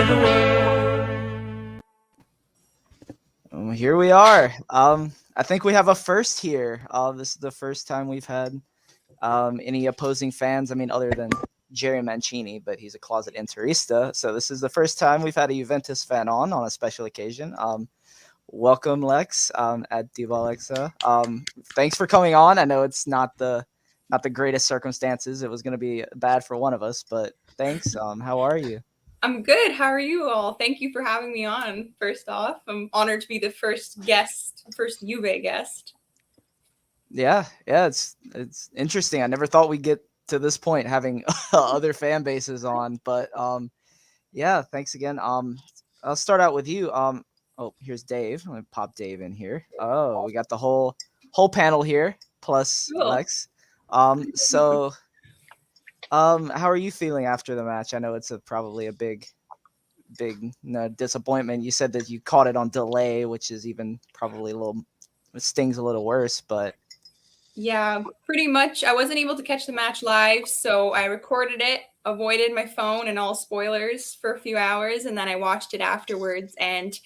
the world. Here we are. I think we have a first here. This is the first time we've had any opposing fans. I mean, other than Jerry Mancini, but he's a closet Interista. So this is the first time we've had a Juventus fan on a special occasion. Welcome, Lex, at Diva Alexa. Thanks for coming on. I know it's not the greatest circumstances. It was going to be bad for one of us, but thanks. How are you? I'm good. How are you all? Thank you for having me on. First off, I'm honored to be the first Juve guest. Yeah, it's interesting. I never thought we'd get to this point having other fan bases on, but yeah, thanks again. I'll start out with you. Oh, here's Dave. Let me pop Dave in here. Oh, we got the whole panel here plus Cool. Lex. So how are you feeling after the match? I know it's probably a big disappointment. You said that you caught it on delay, which is even probably it stings a little worse, but Yeah, pretty much. I wasn't able to catch the match live, so I recorded it, avoided my phone and all spoilers for a few hours, and then I watched it afterwards and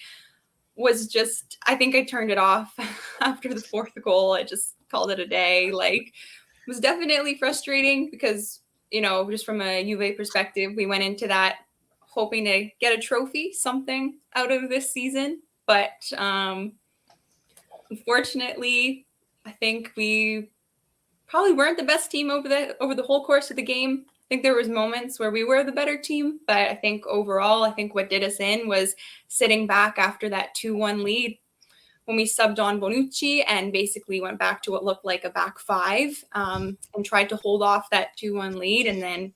I think I turned it off after the fourth goal. I just called it a day. Like, it was definitely frustrating because, just from a Juve perspective, we went into that hoping to get a trophy, something out of this season. But unfortunately, I think we probably weren't the best team over the whole course of the game. I think there was moments where we were the better team, but I think overall, what did us in was sitting back after that 2-1 lead when we subbed on Bonucci and basically went back to what looked like a back five and tried to hold off that 2-1 lead. And then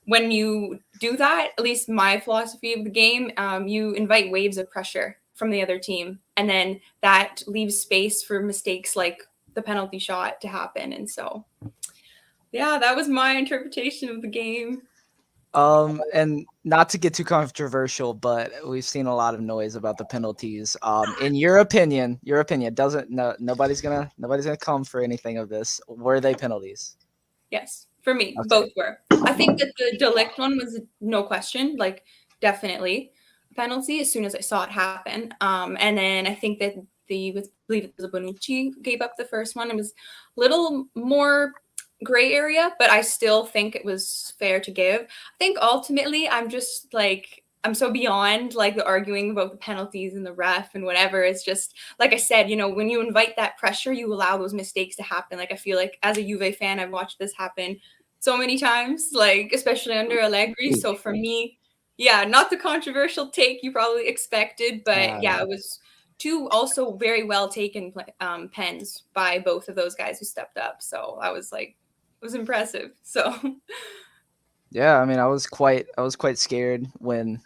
when you do that, at least my philosophy of the game, you invite waves of pressure from the other team. And then that leaves space for mistakes like the penalty shot to happen. And so, yeah, that was my interpretation of the game. And not to get too controversial, but we've seen a lot of noise about the penalties. In your opinion, nobody's gonna come for anything of this. Were they penalties? Yes, for me, Okay. both were. I think that the Delict one was no question, like definitely a penalty as soon as I saw it happen. And then I think that I believe it was a Bonucci gave up the first one. It was a little more gray area, but I still think it was fair to give. I think ultimately I'm just like I'm so beyond like the arguing about the penalties and the ref and whatever. It's just like I said, when you invite that pressure, you allow those mistakes to happen. Like I feel like as a Juve fan, I've watched this happen so many times, like especially under Allegri. So for me, yeah, not the controversial take you probably expected, but yeah, it was two also very well taken pens by both of those guys who stepped up. So I was like, it was impressive. So Yeah, I mean, I was quite scared when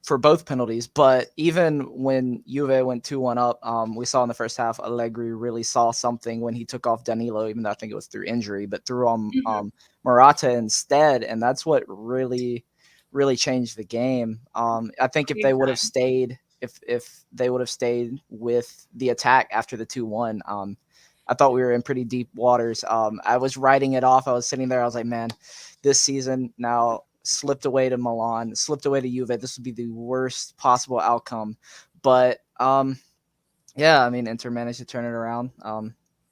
for both penalties, but even when Juve went 2-1 up, we saw in the first half Allegri really saw something when he took off Danilo, even though I think it was through injury, but threw on Morata instead, and that's what really changed the game. I think if they would have stayed, if they would have stayed with the attack after the 2-1, I thought we were in pretty deep waters. I was writing it off. I was sitting there. I was like, man, this season now slipped away to Milan, slipped away to Juve. This would be the worst possible outcome. But yeah, I mean, Inter managed to turn it around.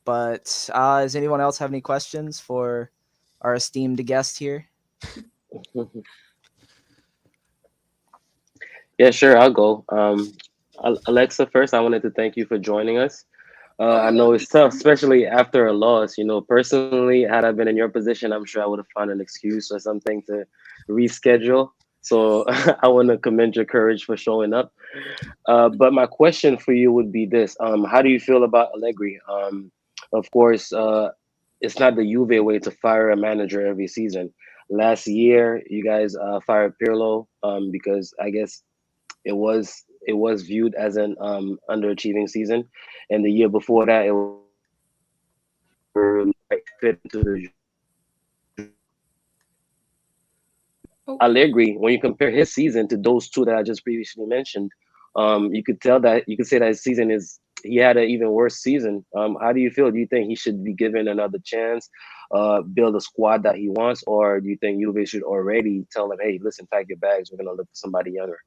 But does anyone else have any questions for our esteemed guest here? Yeah, sure. I'll go. Alexa, first, I wanted to thank you for joining us. I know it's tough, especially after a loss. Personally, had I been in your position, I'm sure I would have found an excuse or something to reschedule. So I want to commend your courage for showing up. But my question for you would be this: how do you feel about Allegri? Of course, it's not the Juve way to fire a manager every season. Last year, you guys fired Pirlo because I guess it was viewed as an underachieving season, and the year before that, it was right fit into the Allegri. When you compare his season to those two that I just previously mentioned, you could say that his season he had an even worse season. How do you feel? Do you think he should be given another chance, build a squad that he wants, or do you think Juve should already tell him, hey, listen, pack your bags, we're gonna look for somebody younger?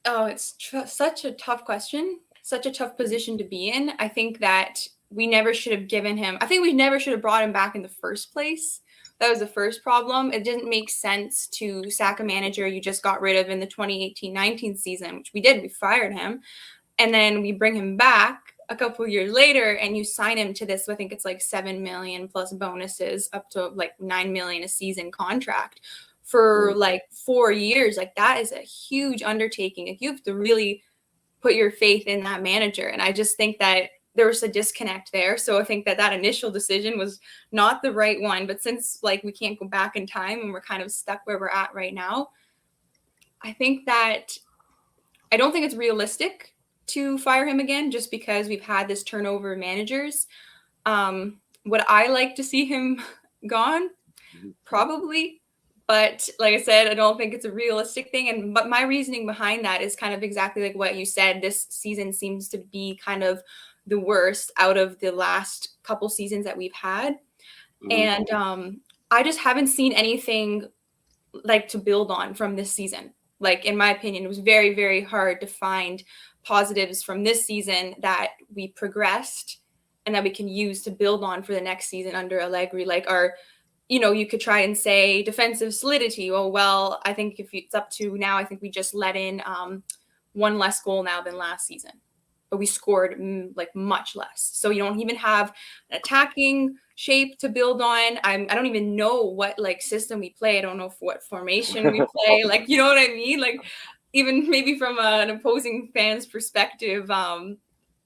Oh, it's such a tough question, such a tough position to be in. I think that we never should have given him, I think we never should have brought him back in the first place. That was the first problem. It didn't make sense to sack a manager you just got rid of in the 2018-19 season, which we did. We fired him. And then we bring him back a couple years later and you sign him to this, I think it's like 7 million plus bonuses up to like 9 million a season contract for like 4 years. Like that is a huge undertaking. Like you have to really put your faith in that manager. And I just think that there was a disconnect there. So I think that that initial decision was not the right one. But since like we can't go back in time and we're kind of stuck where we're at right now, I think that I don't think it's realistic to fire him again just because we've had this turnover of managers. Would I like to see him gone? Probably. But like I said, I don't think it's a realistic thing. But my reasoning behind that is kind of exactly like what you said. This season seems to be kind of the worst out of the last couple seasons that we've had. And I just haven't seen anything like to build on from this season. Like in my opinion, it was very, very hard to find positives from this season that we progressed and that we can use to build on for the next season under Allegri. Like our, you could try and say defensive solidity. Oh, well, I think if it's up to now, I think we just let in one less goal now than last season. But we scored like much less. So you don't even have an attacking shape to build on. I don't even know what like system we play. I don't know what formation we play. Like, you know what I mean? Like even maybe from an opposing fan's perspective,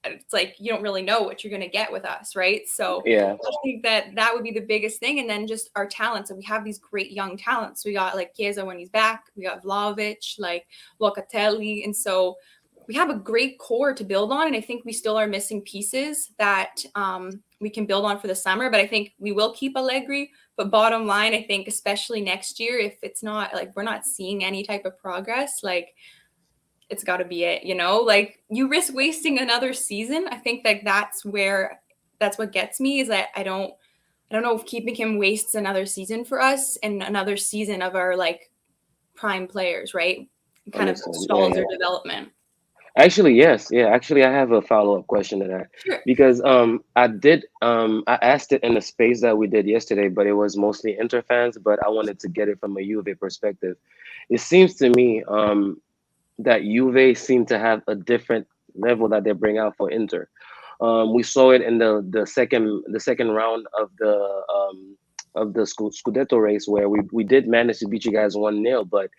it's like you don't really know what you're going to get with us, right? So Yeah. I think that would be the biggest thing. And then just our talents. And we have these great young talents. We got like Chiesa when he's back. We got Vlahovic, like Locatelli. And so we have a great core to build on. And I think we still are missing pieces that we can build on for the summer. But I think we will keep Allegri. But bottom line, I think especially next year, if it's not like we're not seeing any type of progress, like it's got to be it, like you risk wasting another season. I think like that's what gets me is that I don't know if keeping him wastes another season for us and another season of our like prime players, right? Kind of stalls their development. Actually, yes. Yeah, actually, I have a follow-up question to that Sure. because I asked it in the space that we did yesterday, but it was mostly Inter fans, but I wanted to get it from a Juve perspective. It seems to me that Juve seem to have a different level that they bring out for Inter. We saw it in the second round of the Scudetto race where we did manage to beat you guys 1-0, but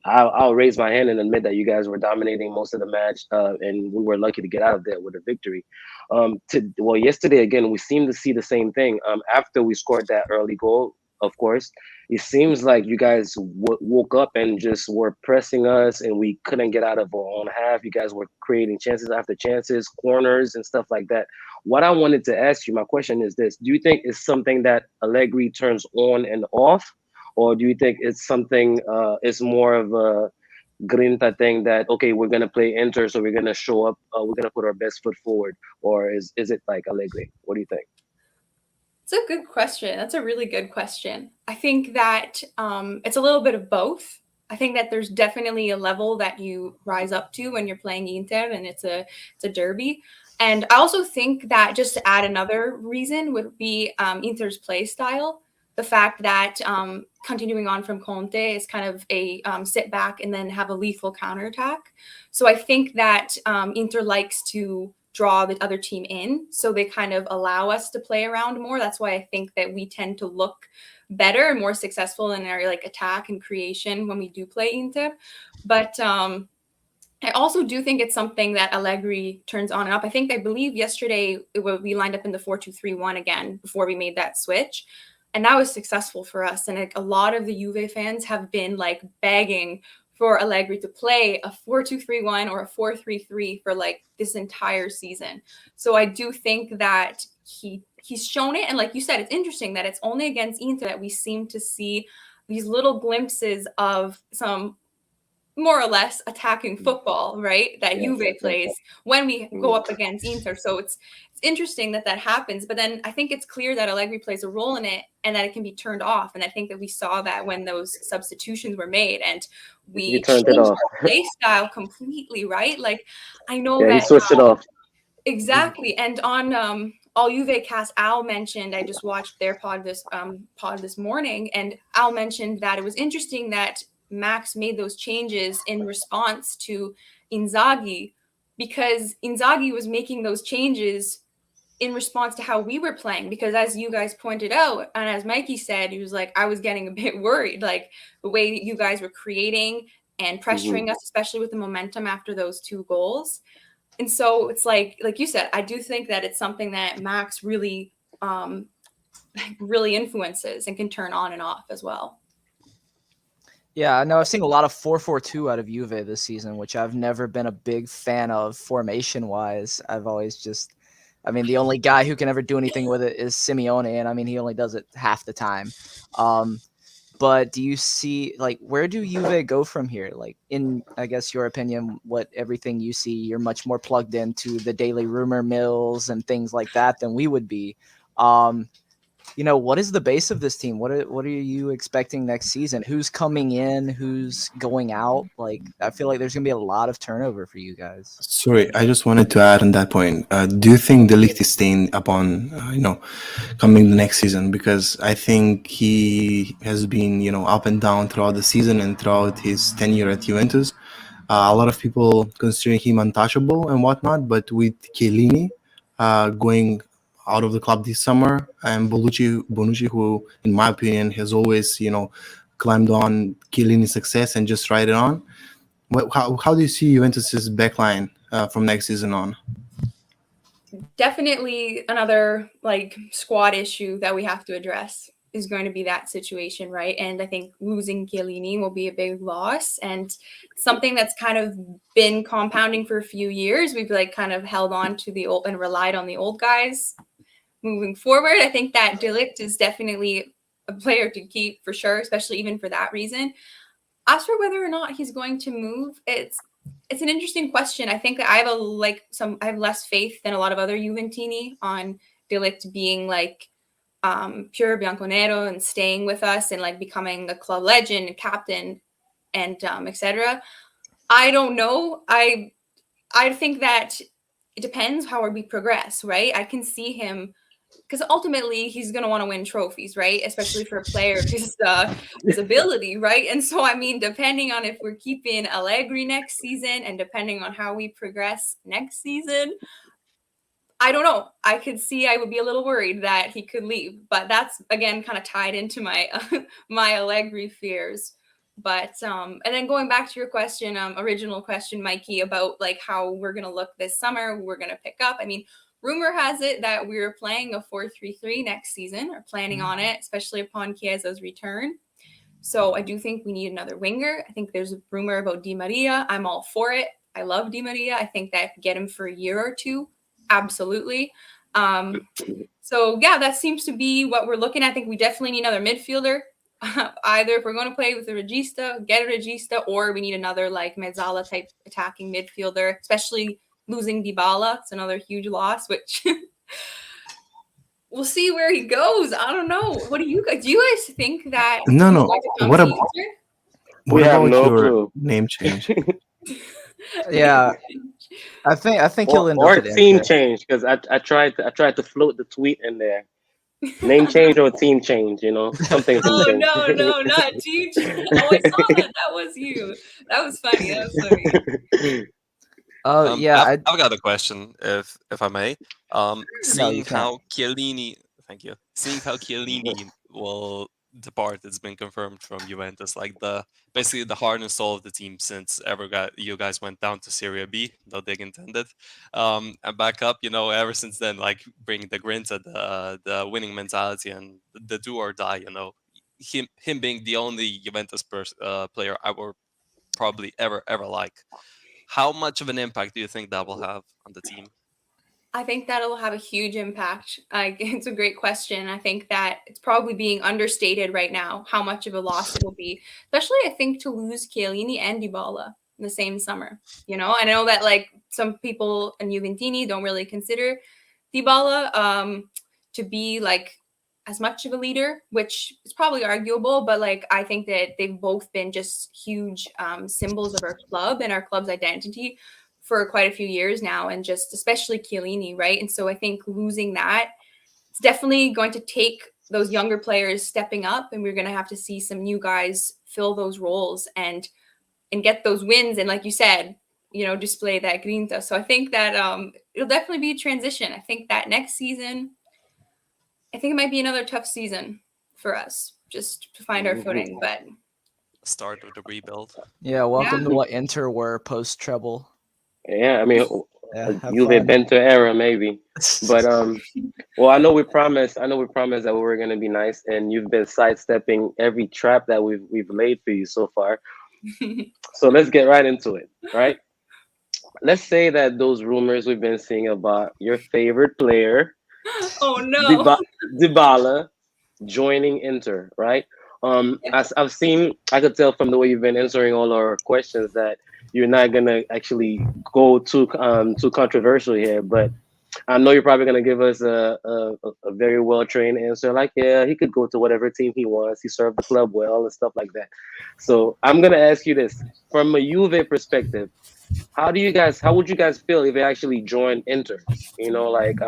I'll raise my hand and admit that you guys were dominating most of the match, and we were lucky to get out of there with a victory. Yesterday again, we seemed to see the same thing. After we scored that early goal, of course, it seems like you guys woke up and just were pressing us, and we couldn't get out of our own half. You guys were creating chances after chances, corners, and stuff like that. What I wanted to ask you, my question is this: do you think it's something that Allegri turns on and off? Or do you think it's something, it's more of a grinta thing that, okay, we're going to play Inter, so we're going to show up, we're going to put our best foot forward? Or is it like Allegri? What do you think? It's a good question. That's a really good question. I think that it's a little bit of both. I think that there's definitely a level that you rise up to when you're playing Inter and it's a derby. And I also think that just to add another reason would be Inter's play style. The fact that continuing on from Conte is kind of a sit back and then have a lethal counterattack. So I think that Inter likes to draw the other team in. So they kind of allow us to play around more. That's why I think that we tend to look better and more successful in our like attack and creation when we do play Inter. But I also do think it's something that Allegri turns on and up. I believe yesterday we lined up in the 4-2-3-1 again before we made that switch. And that was successful for us. And like, a lot of the Juve fans have been like begging for Allegri to play a 4-2-3-1 or a 4-3-3 for like this entire season. So I do think that he's shown it. And like you said, it's interesting that it's only against Inter that we seem to see these little glimpses of some more or less attacking football, right? That Yeah, Juve yeah. plays when we go up against Inter. So it's interesting that that happens. But then I think it's clear that Allegri plays a role in it and that it can be turned off. And I think that we saw that when those substitutions were made and He we turned it changed off. our play style completely, right? Like I know Yeah, he that switched it off. exactly. And on all Juve cast, Al mentioned, I just watched their pod this morning, and Al mentioned that it was interesting that Max made those changes in response to Inzaghi, because Inzaghi was making those changes in response to how we were playing. Because as you guys pointed out, and as Mikey said, he was like, I was getting a bit worried, like the way you guys were creating and Hmm. pressuring us, especially with the momentum after those 2 goals. And so it's like you said, I do think that it's something that Max really really influences and can turn on and off as well. Yeah, I know I've seen a lot of 4-4-2 out of Juve this season, which I've never been a big fan of formation wise. I've always just, I mean, the only guy who can ever do anything with it is Simeone, and I mean, he only does it half the time. Um, but do you see, like, where do Juve go from here? Like, in, I guess, your opinion, what everything you see, you're much more plugged into the daily rumor mills and things like that than we would be. Um, what is the base of this team? What are you expecting next season? Who's coming in? Who's going out? Like, I feel like there's gonna be a lot of turnover for you guys. Sorry, I just wanted to add on that point. Do you think De Ligt is staying upon, coming the next season? Because I think he has been, up and down throughout the season and throughout his tenure at Juventus. A lot of people considering him untouchable and whatnot, but with Chiellini going out of the club this summer, and Bonucci, who, in my opinion, has always, climbed on Chiellini's success and just ride it on. How do you see Juventus's backline from next season on? Definitely another like squad issue that we have to address is going to be that situation, right? And I think losing Chiellini will be a big loss and something that's kind of been compounding for a few years. We've like kind of held on to the old and relied on the old guys moving forward. I think that De Ligt is definitely a player to keep for sure, especially even for that reason. As for whether or not he's going to move, it's an interesting question. I think that I have less faith than a lot of other Juventini on De Ligt being like pure Bianconero and staying with us and like becoming a club legend and captain and etc. I don't know. I think that it depends how we progress, right? I can see him because ultimately he's going to want to win trophies, right? Especially for a player of his ability, right? And so, I mean, depending on if we're keeping Allegri next season and depending on how we progress next season, I don't know. I would be a little worried that he could leave, but that's again kind of tied into my my Allegri fears. But and then going back to your question, original question, Mikey, about like how we're gonna look this summer, who we're gonna pick up. I mean, rumor has it that we're playing a 4-3-3 next season, or planning on it, especially upon Chiesa's return. So I do think we need another winger. I think there's a rumor about Di Maria. I'm all for it. I love Di Maria. I think that get him for a year or two. Absolutely. So yeah, that seems to be what we're looking at. I think we definitely need another midfielder. Either if we're going to play with a regista, get a regista, or we need another like Mezzala type attacking midfielder, especially losing Dybala. It's another huge loss, which we'll see where he goes. I don't know. What do you guys think that No, he's no. going to come What to about Easter? We have about no your clue. name change? Yeah, I think he'll end up Or at team Inter. change, because I tried to float the tweet in there. Name change or team change, something Oh something. no, not teach. Oh, I saw that. That was you. That was funny. That was funny. Yeah, I've got a question, if I may. no, you Seeing can't. how Chiellini, thank you. Seeing how Chiellini will depart, it's been confirmed from Juventus. Like basically the heart and soul of the team since you guys went down to Serie B, no dig intended. And back up, ever since then, like bringing the grinta, the winning mentality, and the do or die. Him being the only Juventus player I will probably ever like. How much of an impact do you think that will have on the team? I think that'll have a huge impact. It's a great question. I think that it's probably being understated right now how much of a loss it will be, especially I think to lose Chiellini and Dybala in the same summer. You know, I know that like some people in Juventini don't really consider Dybala to be like as much of a leader, which is probably arguable, but like I think that they've both been just huge symbols of our club and our club's identity for quite a few years now, and just especially Chiellini, right? And so I think losing that, it's definitely going to take those younger players stepping up, and we're going to have to see some new guys fill those roles and get those wins. And like you said, you know, display that grinta. So I think that it'll definitely be a transition. I think that next season, I think it might be another tough season for us just to find our footing. But Start of the rebuild. Yeah, welcome to what Inter were post treble. Yeah, I mean, Yeah, Juve Bento era maybe, but well, I know we promised that we were gonna be nice, and you've been sidestepping every trap that we've laid for you so far. So let's get right into it, right? Let's say that those rumors we've been seeing about your favorite player, oh no, Dybala, joining Inter, right? I've seen, I could tell from the way you've been answering all our questions that you're not gonna actually go too controversial here, but I know you're probably gonna give us a very well trained answer, like yeah, he could go to whatever team he wants. He served the club well and stuff like that. So I'm gonna ask you this from a Juve perspective: how would you guys feel if they actually joined Inter? You know, like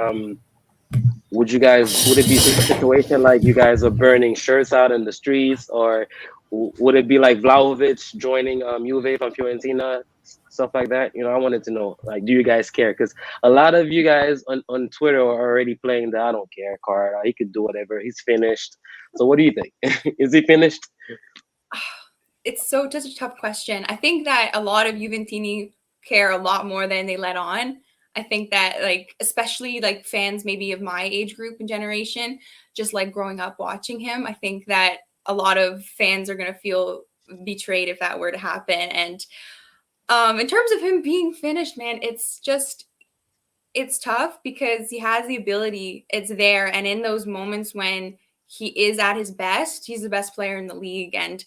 would it be a situation like you guys are burning shirts out in the streets, or would it be like Vlahovic joining Juve from Fiorentina, stuff like that? You know, I wanted to know, like, do you guys care? Because a lot of you guys on Twitter are already playing the I don't care card. He could do whatever. He's finished. So what do you think? Is he finished? It's such a tough question. I think that a lot of Juventini care a lot more than they let on. I think that, like, especially like fans maybe of my age group and generation, just like growing up watching him, I think that a lot of fans are going to feel betrayed if that were to happen. And in terms of him being finished, man, it's tough because he has the ability, it's there. And in those moments when he is at his best, he's the best player in the league. And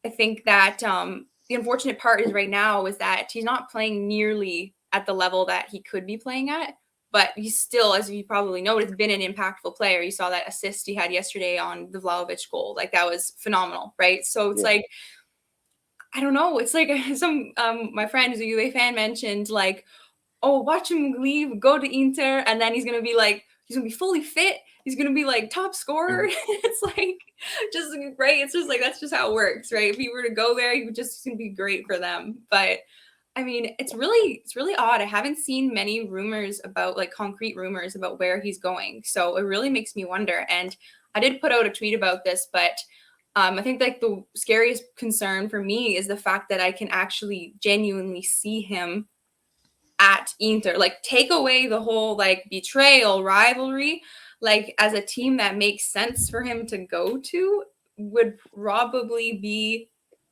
I think that the unfortunate part is right now is that he's not playing nearly at the level that he could be playing at, but he's still, as you probably noticed, been an impactful player. You saw that assist he had yesterday on the Vlahovic goal. Like, that was phenomenal, right? So it's like, I don't know. It's like some my friend who's a UA fan mentioned, like, oh, watch him leave, go to Inter, and then he's gonna be fully fit. He's gonna be like top scorer. It's like just right. It's just like that's just how it works, right? If he were to go there, he would just be great for them. But I mean, it's really odd. I haven't seen many rumors about like concrete rumors about where he's going. So it really makes me wonder. And I did put out a tweet about this, but I think like the scariest concern for me is the fact that I can actually genuinely see him at Inter, like take away the whole like betrayal rivalry, like as a team that makes sense for him to go to would probably be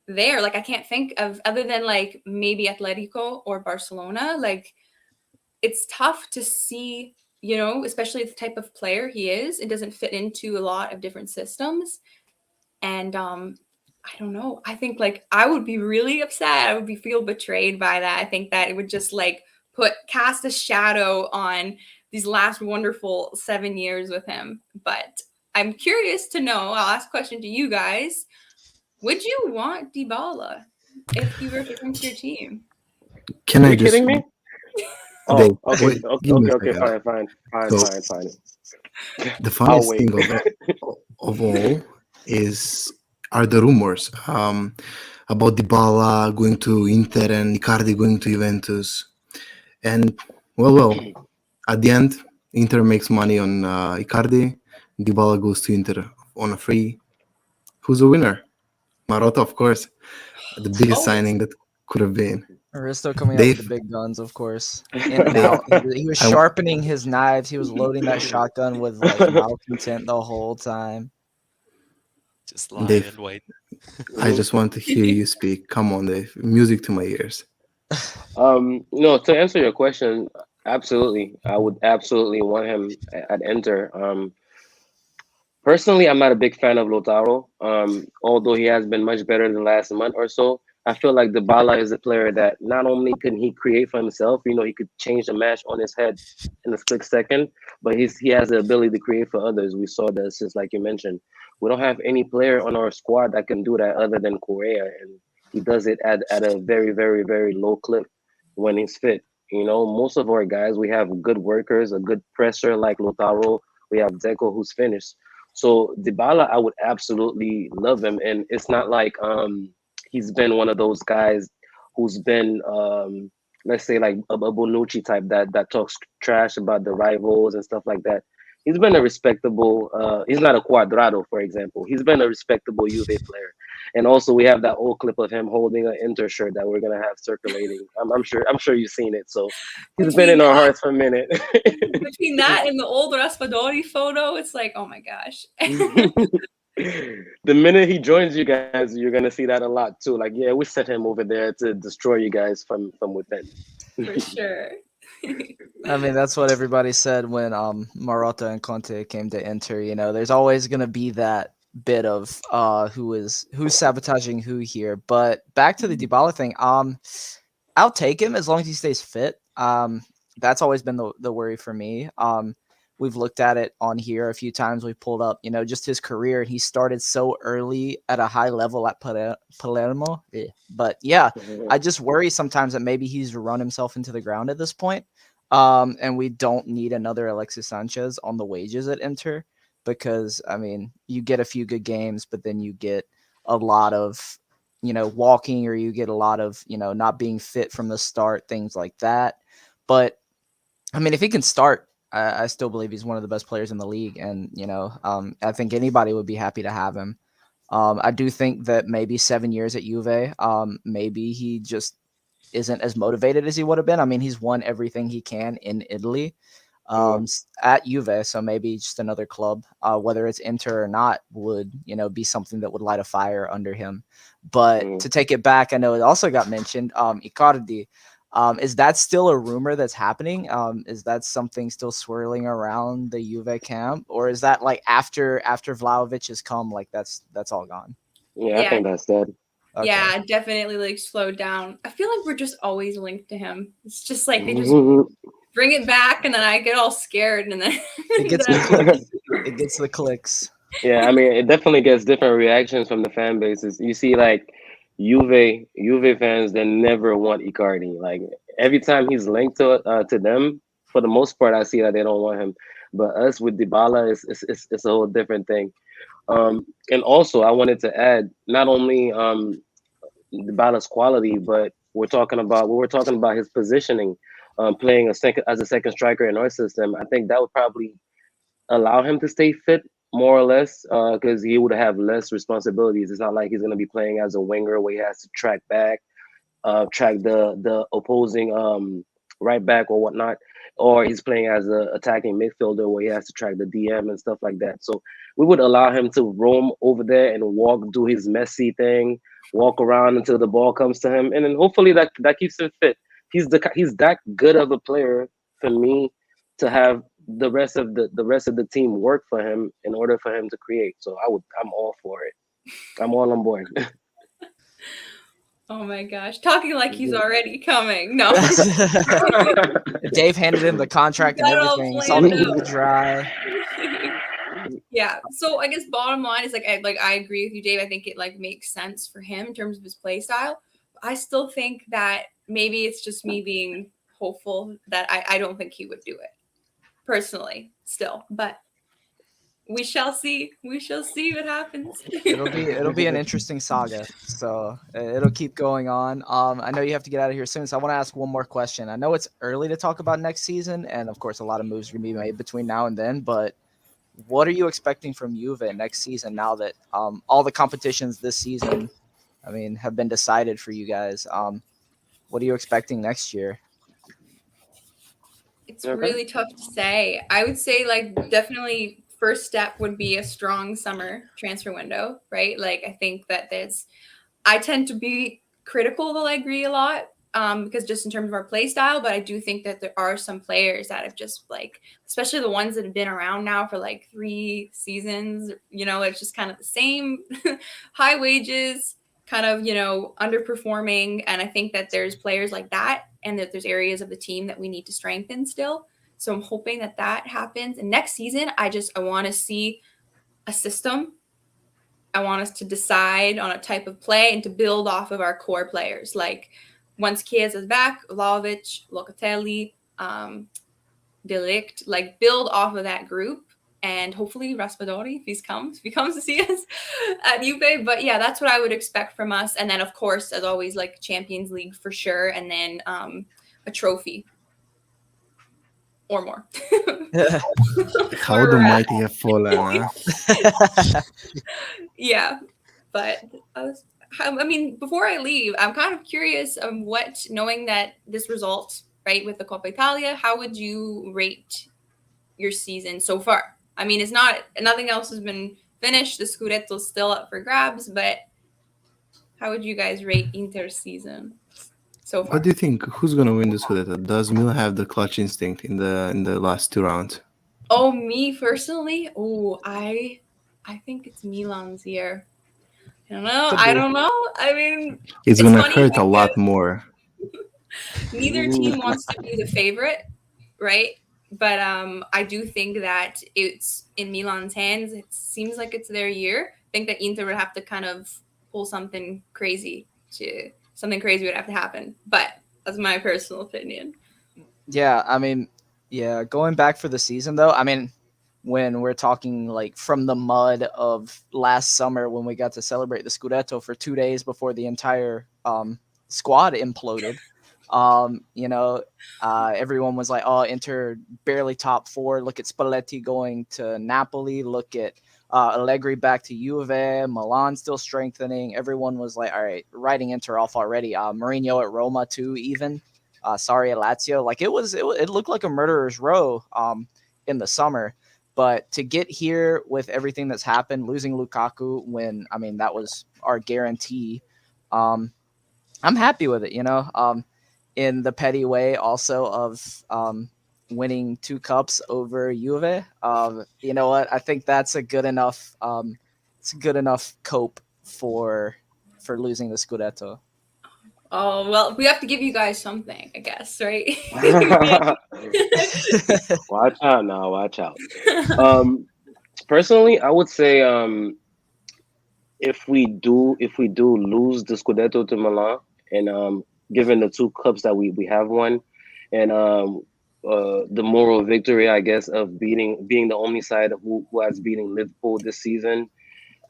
there. Like I can't think of other than like maybe Atletico or Barcelona. Like it's tough to see, you know, especially the type of player he is. It doesn't fit into a lot of different systems. And I don't know. I think like I would be really upset. I would feel betrayed by that. I think that it would just like cast a shadow on these last wonderful 7 years with him. But I'm curious to know, I'll ask a question to you guys. Would you want Dybala if he were to come to your team? Can Are I you just kidding me? Dave, Oh, okay, wait, give me a okay, second. fine. So- The I'll funniest wait. thing of all are the rumors about Dybala going to Inter and Icardi going to Juventus. And well, at the end, Inter makes money on Icardi. Dybala goes to Inter on a free. Who's the winner? Marotta, of course. The biggest signing that could have been. Aristo coming out Dave? with the big guns, of course. In and out. He was sharpening his knives. He was loading that shotgun with like malcontent the whole time. Just lie Dave. and wait. I just want to hear you speak. Come on, Dave. Music to my ears. No, to answer your question, Absolutely, I would absolutely want him at Inter. Personally, I'm not a big fan of Lautaro. Although he has been much better the last month or so, I feel like Dybala is a player that not only can he create for himself, he could change the match on his head in a split second, but he has the ability to create for others. We saw the assists, like you mentioned. We don't have any player on our squad that can do that other than Correa, and he does it at a very, very, very low clip when he's fit. Most of our guys, we have good workers, a good presser like Lautaro. We have Deco who's finished. So Dybala, I would absolutely love him, and it's not like he's been one of those guys who's been let's say like a Bonucci type that talks trash about the rivals and stuff like that. He's been a respectable. He's not a Cuadrado, for example. He's been a respectable Juve player, and also we have that old clip of him holding an Inter shirt that we're gonna have circulating. I'm sure you've seen it. So he's been Between in our that, hearts for a minute. between that and the old Raspadori photo, it's like, oh my gosh. The minute he joins you guys, you're gonna see that a lot too. Like, yeah, we sent him over there to destroy you guys from within. For sure. I mean, that's what everybody said when Marotta and Conte came to Inter. There's always gonna be that bit of who's sabotaging who here. But back to the Dybala thing. I'll take him as long as he stays fit. That's always been the worry for me. We've looked at it on here a few times. We've pulled up, just his career, and he started so early at a high level at Palermo. But yeah, I just worry sometimes that maybe he's run himself into the ground at this point. And we don't need another Alexis Sanchez on the wages at Inter, because I mean, you get a few good games, but then you get a lot of, walking, or you get a lot of, not being fit from the start, things like that. But I mean, if he can start, I still believe he's one of the best players in the league, and I think anybody would be happy to have him. I do think that maybe 7 years at Juve, maybe he just isn't as motivated as he would have been. I mean, he's won everything he can in Italy at Juve, so maybe just another club, whether it's Inter or not, would be something that would light a fire under him. But to take it back, I know it also got mentioned, Icardi. Is that still a rumor that's happening? Is that something still swirling around the Juve camp, or is that like after Vlahovic has come, like that's all gone? Yeah, I think that's dead. Okay. Yeah, definitely like slowed down. I feel like we're just always linked to him. It's just like they just bring it back, and then I get all scared, and then it gets the clicks. It gets the clicks. Yeah, I mean, it definitely gets different reactions from the fan bases. You see, like Juve fans that never want Icardi. Like every time he's linked to them, for the most part, I see that they don't want him. But us with Dybala, it's a whole different thing. And also, I wanted to add not only Dybala's quality, but we were talking about his positioning, playing as a second striker in our system. I think that would probably allow him to stay fit more or less, because he would have less responsibilities. It's not like he's going to be playing as a winger where he has to track back, track the opposing right back or whatnot, or he's playing as an attacking midfielder where he has to track the DM and stuff like that. So we would allow him to roam over there and do his messy thing, walk around until the ball comes to him, and then hopefully that keeps him fit. He's that good of a player for me to have the rest of the team work for him in order for him to create. So I'm all for it. I'm all on board. oh my gosh, talking like he's already coming. No, Dave handed him the contract and Got it all everything. He saw planned the out. ink dry. yeah. So I guess bottom line is I agree with you, Dave. I think it like makes sense for him in terms of his play style. I still think that maybe it's just me being hopeful that I don't think he would do it personally still, but we shall see. We shall see what happens. It'll be an interesting saga. So it'll keep going on. I know you have to get out of here soon, so I want to ask one more question. I know it's early to talk about next season, and of course, a lot of moves are going to be made between now and then. But what are you expecting from Juve next season? Now that all the competitions this season, I mean, have been decided for you guys. What are you expecting next year? It's really tough to say. I would say definitely first step would be a strong summer transfer window, right? Like I think that I tend to be critical of Allegri a lot, because just in terms of our play style, but I do think that there are some players that have just like, especially the ones that have been around now for like 3 seasons, it's just kind of the same high wages, kind of, underperforming. And I think that there's players like that and that there's areas of the team that we need to strengthen still. So I'm hoping that that happens. And next season, I want to see a system. I want us to decide on a type of play and to build off of our core players. Like once Chiesa is back, Vlahovic, Locatelli, Delict, like build off of that group. And hopefully Raspadori, if he comes to see us at Juve. But yeah, that's what I would expect from us. And then of course, as always, like Champions League for sure. And then a trophy or more. How the mighty have fallen, huh? Yeah, but I mean, before I leave, I'm kind of curious knowing that this result, right, with the Coppa Italia, how would you rate your season so far? I mean, nothing else has been finished. The Scudetto's still up for grabs, but how would you guys rate Inter's season so far? What do you think? Who's gonna win the Scudetto? Does Milan have the clutch instinct in the last 2 rounds? Oh, me personally? Oh, I think it's Milan's year. I don't know. I mean, It's gonna funny hurt a because lot more. neither team wants to be the favorite, right? But I do think that it's in Milan's hands. It seems like it's their year. I think that Inter would have to kind of pull something crazy would have to happen. But that's my personal opinion. Yeah, I mean, going back for the season though, I mean, when we're talking like from the mud of last summer when we got to celebrate the Scudetto for 2 days before the entire squad imploded, everyone was like, oh, Inter barely top 4. Look at Spalletti going to Napoli. Look at Allegri back to Juve. Milan still strengthening. Everyone was like, all right, writing Inter off already. Mourinho at Roma too, even. Sorry at Lazio. Like it looked like a murderer's row in the summer. But to get here with everything that's happened, losing Lukaku when, I mean, that was our guarantee, I'm happy with it, in the petty way also of winning 2 cups over Juve. You know what? I think that's a good enough cope for losing the Scudetto. Oh, well, we have to give you guys something, I guess, right? Watch out now, watch out. Personally, I would say if we do lose the Scudetto to Milan, and given the 2 cups that we have won, and the moral victory, I guess, of being the only side who has beating Liverpool this season,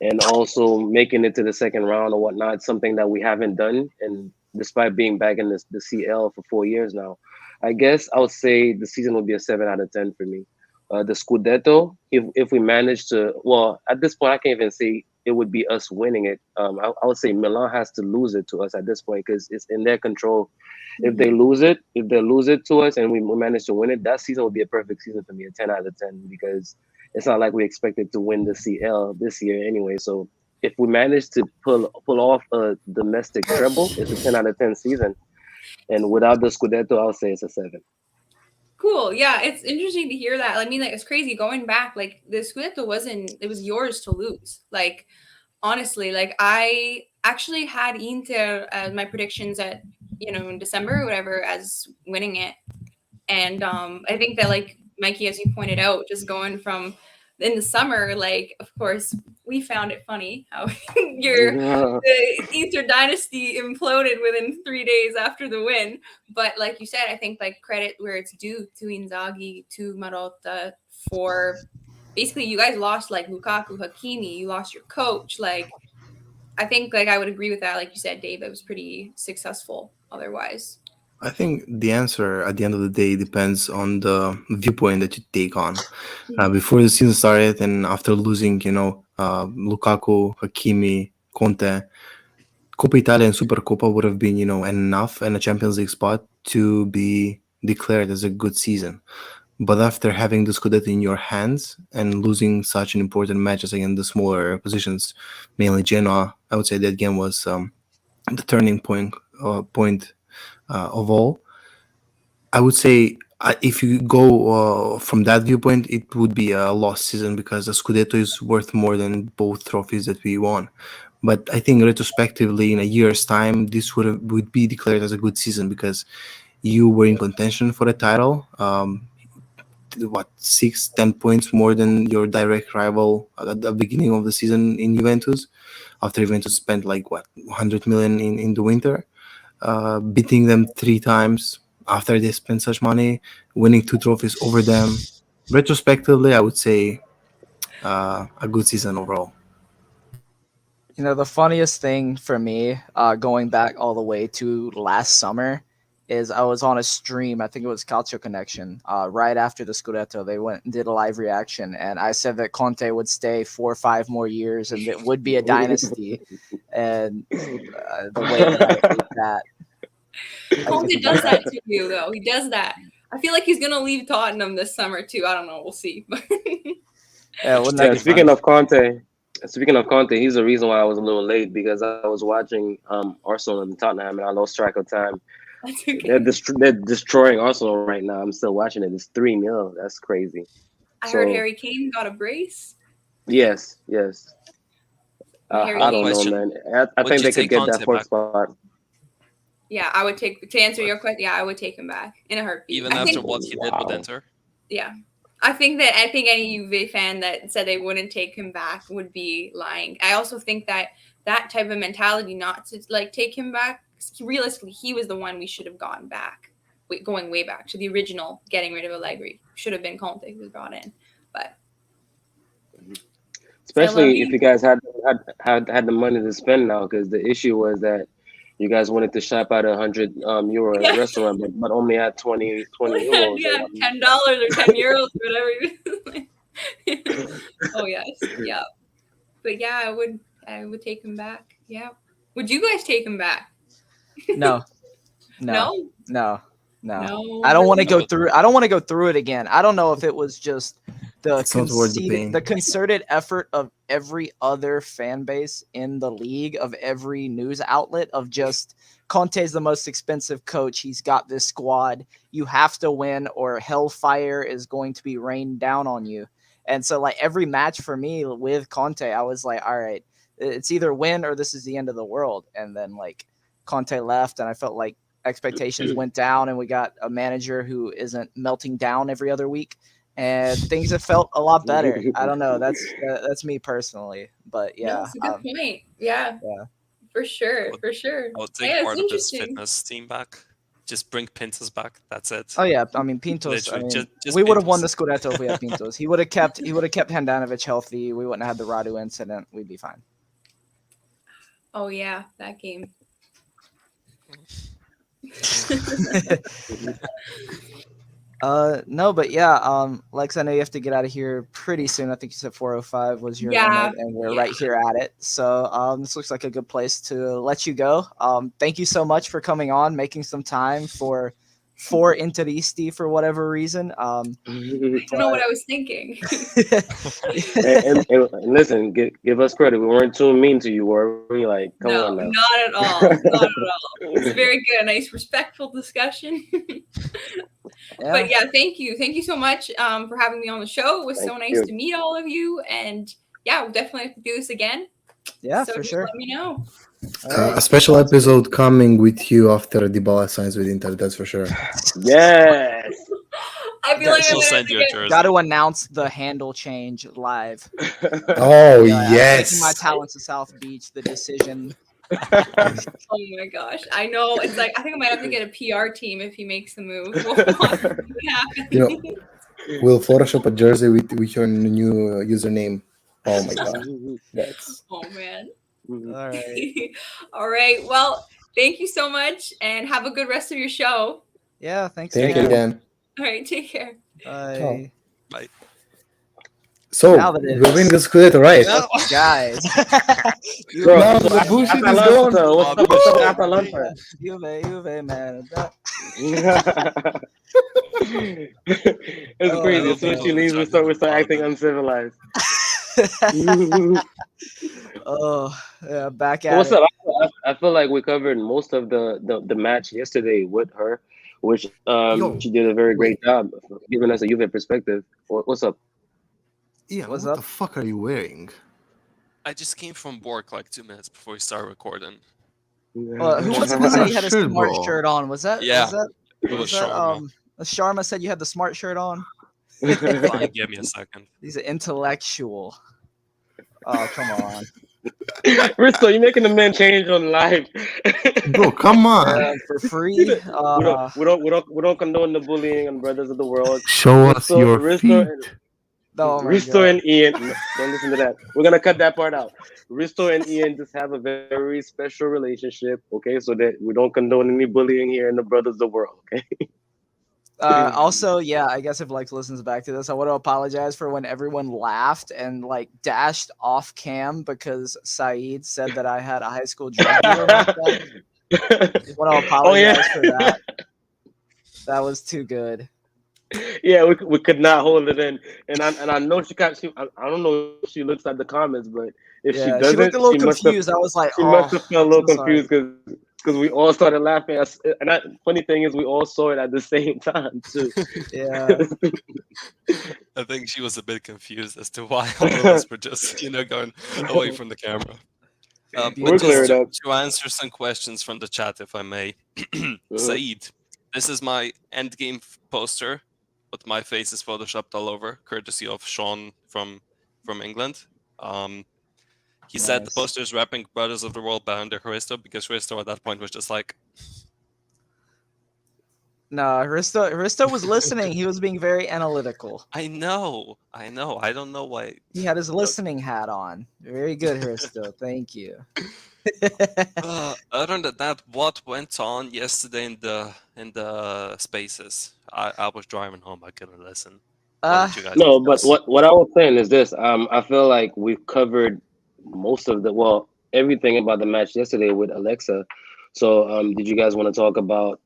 and also making it to the second round or whatnot, something that we haven't done, and despite being back in the CL for 4 years now, I guess I would say the season will be a 7 out of 10 for me. The Scudetto, if we manage to, well, at this point, I can't even say it would be us winning it. I would say Milan has to lose it to us at this point because it's in their control. If they lose it to us and we manage to win it, that season will be a perfect season for me, a 10 out of 10, because it's not like we expected to win the CL this year anyway. So if we manage to pull off a domestic treble, it's a 10 out of 10 season. And without the Scudetto, I'll say it's a 7. Cool. Yeah, it's interesting to hear that. I mean, like, it's crazy going back. Like, the Scudetto it was yours to lose. Like, honestly, like, I actually had Inter as my predictions at, in December or whatever as winning it. And I think that, like, Mikey, as you pointed out, just going from in the summer, like, of course, we found it funny how the Inter dynasty imploded within 3 days after the win. But like you said, I think like credit where it's due to Inzaghi, to Marotta for basically you guys lost like Lukaku, Hakimi, you lost your coach. Like I think like I would agree with that. Like you said, Dave, it was pretty successful otherwise. I think the answer at the end of the day depends on the viewpoint that you take on. Before the season started and after losing, Lukaku, Hakimi, Conte, Coppa Italia and Supercoppa would have been, enough and a Champions League spot to be declared as a good season. But after having the Scudetto in your hands and losing such an important matches against the smaller positions, mainly Genoa, I would say that game was the turning point of all. I would say if you go from that viewpoint, it would be a lost season because the Scudetto is worth more than both trophies that we won. But I think retrospectively, in a year's time, this would be declared as a good season because you were in contention for a title. What 6-10 points more than your direct rival at the beginning of the season in Juventus, after Juventus spent like what 100 million in the winter, beating them 3 times after they spent such money, winning 2 trophies over them. Retrospectively, I would say a good season overall. You know, the funniest thing for me, going back all the way to last summer, is I was on a stream. I think it was Calcio Connection. Right after the Scudetto, they went and did a live reaction, and I said that Conte would stay 4 or 5 more years, and it would be a dynasty. And the way that I hate that. Conte does that to you, though. He does that. I feel like he's gonna leave Tottenham this summer too. I don't know. We'll see. Wouldn't that Yeah, be speaking fun? of Conte, he's the reason why I was a little late because I was watching Arsenal and Tottenham and I lost track of time. That's okay. They're destroying Arsenal right now. I'm still watching it. It's 3-0. That's crazy. I heard Harry Kane got a brace. Yes. Harry I don't Kane. know, man. I think they could get that Conte fourth back? spot. Yeah, I would to answer your question. Yeah, I would take him back in a heartbeat. Even I after think, what he did Wow. with Inter. yeah, I think any Juve fan that said they wouldn't take him back would be lying. I also think that type of mentality, not to like take him back, realistically, he was the one we should have gotten back, going way back to the original getting rid of Allegri. Should have been Conte who was brought in, but Especially if you guys had the money to spend now, because the issue was that you guys wanted to shop at €100 at a restaurant, but only had 20 euros. yeah, $10 or 10 euros, whatever. Oh yes, yeah. But yeah, I would take him back. Yeah. Would you guys take him back? No. No. I don't want to go through. I don't want to go through it again. I don't know if it was just It's not worth the pain. the concerted effort of every other fan base in the league, of every news outlet, of just Conte's the most expensive coach. He's got this squad. You have to win, or hellfire is going to be rained down on you. And so, like, every match for me with Conte, I was like, all right, it's either win or this is the end of the world. And then, like, Conte left, and I felt like expectations went down, and we got a manager who isn't melting down every other week, and things have felt a lot better. I don't know. That's me personally, but yeah. No, it's a good point. Yeah. For sure. I'll take Yeah, part it's of his interesting. fitness team back. Just bring Pintus back. That's it. Oh yeah, I mean Pintos. Literally, just we would have won the Pintus. Scudetto if we had Pintos. He would have kept Handanovic healthy. We wouldn't have had the Radu incident. We'd be fine. Oh yeah, that game. No, but yeah, Lex, I know you have to get out of here pretty soon. I think you said 4:05 was your limit, and we're right here at it. So this looks like a good place to let you go. Thank you so much for coming on, making some time for Interisti for whatever reason. I don't know what I was thinking. and listen, give us credit. We weren't too mean to you, were we? Like, come No, on now. not at all. Not at all. It's very good. A nice, respectful discussion. Yeah. But yeah, thank you so much for having me on the show. It was so Thank nice you. to meet all of you, and yeah, we'll definitely have to do this again. Yeah, So for just sure. let me know. All right. A special episode coming with you after Dybala signs with Inter. That's for sure. Yes. I feel like I'm She'll gonna have send to you a get jersey. Got to announce the handle change live. Oh I'm yes. taking my talents to South Beach. The decision. Oh my gosh. I know. It's like I think I might have to get a PR team if he makes the move. We'll watch what happens. You know, we'll Photoshop a jersey with your new username. Oh my god. That's Oh man. All right. All right. Well, thank you so much and have a good rest of your show. Yeah. Thanks. thank you again. All right. Take care. Bye. Bye. So Now that it we're is- winning the Scudetto, right? Guys. Bro, Now the bullshit is Atalanta, gone. what's up with Atalanta? Juve, man. It's Oh, crazy. I As soon as love she leaves, we it. start acting uncivilized. Oh, yeah, back So at what's it. up? I feel like we covered most of the match yesterday with her, which Yo, she did a very wait. great job of giving us a Juve perspective. What's up? Ian, What's what up? the fuck are you wearing? I just came from work like 2 minutes before we started recording. Who was What it that said kind you of had a shirt, smart bro? shirt on? Was that Yeah, it was was that Sharma. Sharma said you had the smart shirt on? Fine, give me a second. He's an intellectual. Oh, come on. Risto, you making the man change on live. Bro, come on. For We free. don't condone the bullying on brothers of the world. Show us your feet. Oh my Risto god. and Ian, no, don't listen to that. We're gonna cut that part out. Risto and Ian just have a very special relationship, okay? So that we don't condone any bullying here in the brothers of the world, okay? Also, yeah, I guess if Lex listens back to this, I want to apologize for when everyone laughed and like dashed off cam because Saeed said that I had a high school drug dealer mustache. I want to Oh yeah, apologize for that. That was too good. yeah. We could not hold it in, and I know she got. I don't know if she looks at the comments, but if she Yeah, she looked doesn't, a little confused. I was like, she oh, must have felt a little so sorry. confused because we all started laughing. And that funny thing is, we all saw it at the same time too. Yeah. I think she was a bit confused as to why all of us were just, going away from the camera. We'll But clear just it up. to answer some questions from the chat, if I may. Saeed, this is my endgame poster, but my face is photoshopped all over, courtesy of Sean from England. He said the Nice. poster is wrapping Brothers of the World behind Hristo because Hristo at that point was just like, No, Hristo was listening. He was being very analytical. I know. I don't know why. He had his listening hat on. Very good, Hristo. Thank you. Other than that, what went on yesterday in the spaces? I was driving home. I couldn't listen. What did you guys No, but discuss? what I was saying is this. I feel like we've covered most of everything about the match yesterday with Alexa. So, did you guys want to talk about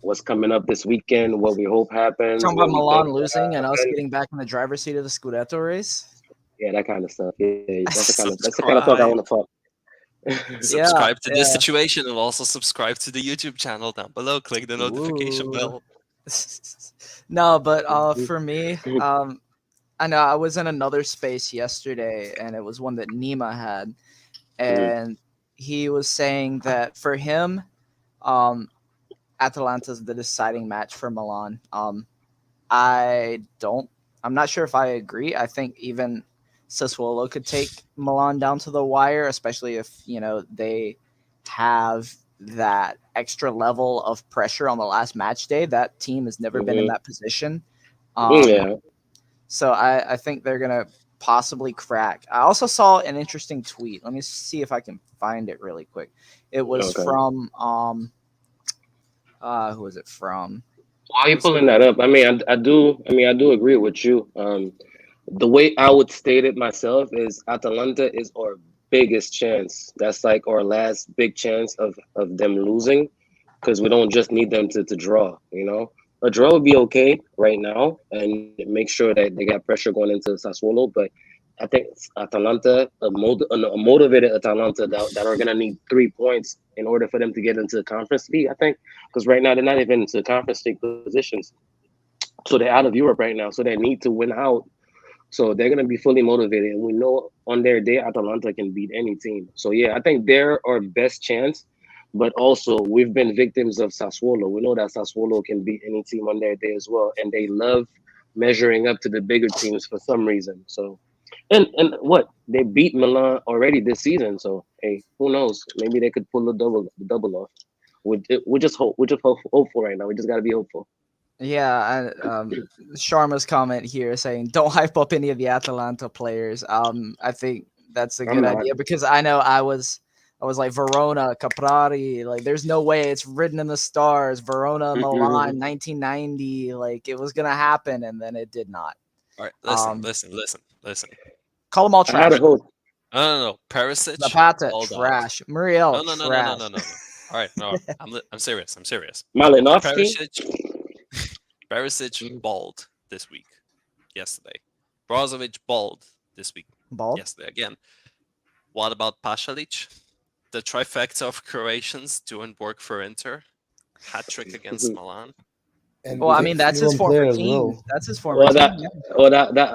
what's coming up this weekend? What we hope happens? Talking What about we Milan think losing and us happens? getting back in the driver's seat of the Scudetto race. Yeah, that kind of stuff. Yeah, that's the kind of talk I Subscribe. want to talk. Subscribe to this yeah. situation and also subscribe to the YouTube channel down below. Click the notification Ooh. bell. No, but for me, I know I was in another space yesterday, and it was one that Nima had, and he was saying that for him, Atalanta's the deciding match for Milan. I'm not sure if I agree. I think even Sassuolo could take Milan down to the wire, especially if they have that extra level of pressure on the last match day. That team has never been in that position. Yeah. So I think they're gonna possibly crack. I also saw an interesting tweet. Let me see if I can find it really quick. It was from who was it from? Why are you pulling that up? I mean, I do agree with you. The way I would state it myself is Atalanta is our biggest chance. That's like our last big chance of them losing, because we don't just need them to draw. A draw would be okay right now and make sure that they got pressure going into Sassuolo. But I think Atalanta, a motivated Atalanta that are gonna need 3 points in order for them to get into the conference league. I think because right now they're not even into conference league positions, so they're out of Europe right now. So they need to win out. So they're gonna be fully motivated, and we know on their day Atalanta can beat any team. So yeah, I think they're our best chance. But also, we've been victims of Sassuolo. We know that Sassuolo can beat any team on their day as well, and they love measuring up to the bigger teams for some reason. So, and what they beat Milan already this season. So hey, who knows? Maybe they could pull the double off. We just hope. We're just hopeful right now. We just gotta be hopeful. Yeah, Sharma's comment here saying, "Don't hype up any of the Atalanta players." I think that's a good idea because I know I was like Verona, Caprari, like there's no way it's written in the stars. Verona, Milan, 1990, like it was gonna happen, and then it did not. All right, listen. Call them all trash. I had a hope. No. Perisic, Zapata, trash. Muriel, trash. No. All right, no, I'm serious. Malinovsky. Perisic balled this week, yesterday. Brozovic balled this week. Ball. Yesterday again. What about Pasalic? The trifecta of Croatians doing work for Inter. Hat trick against Milan. And Well, I mean, that's his Finland former player as team. well. That's his former Well, team. that Yeah. well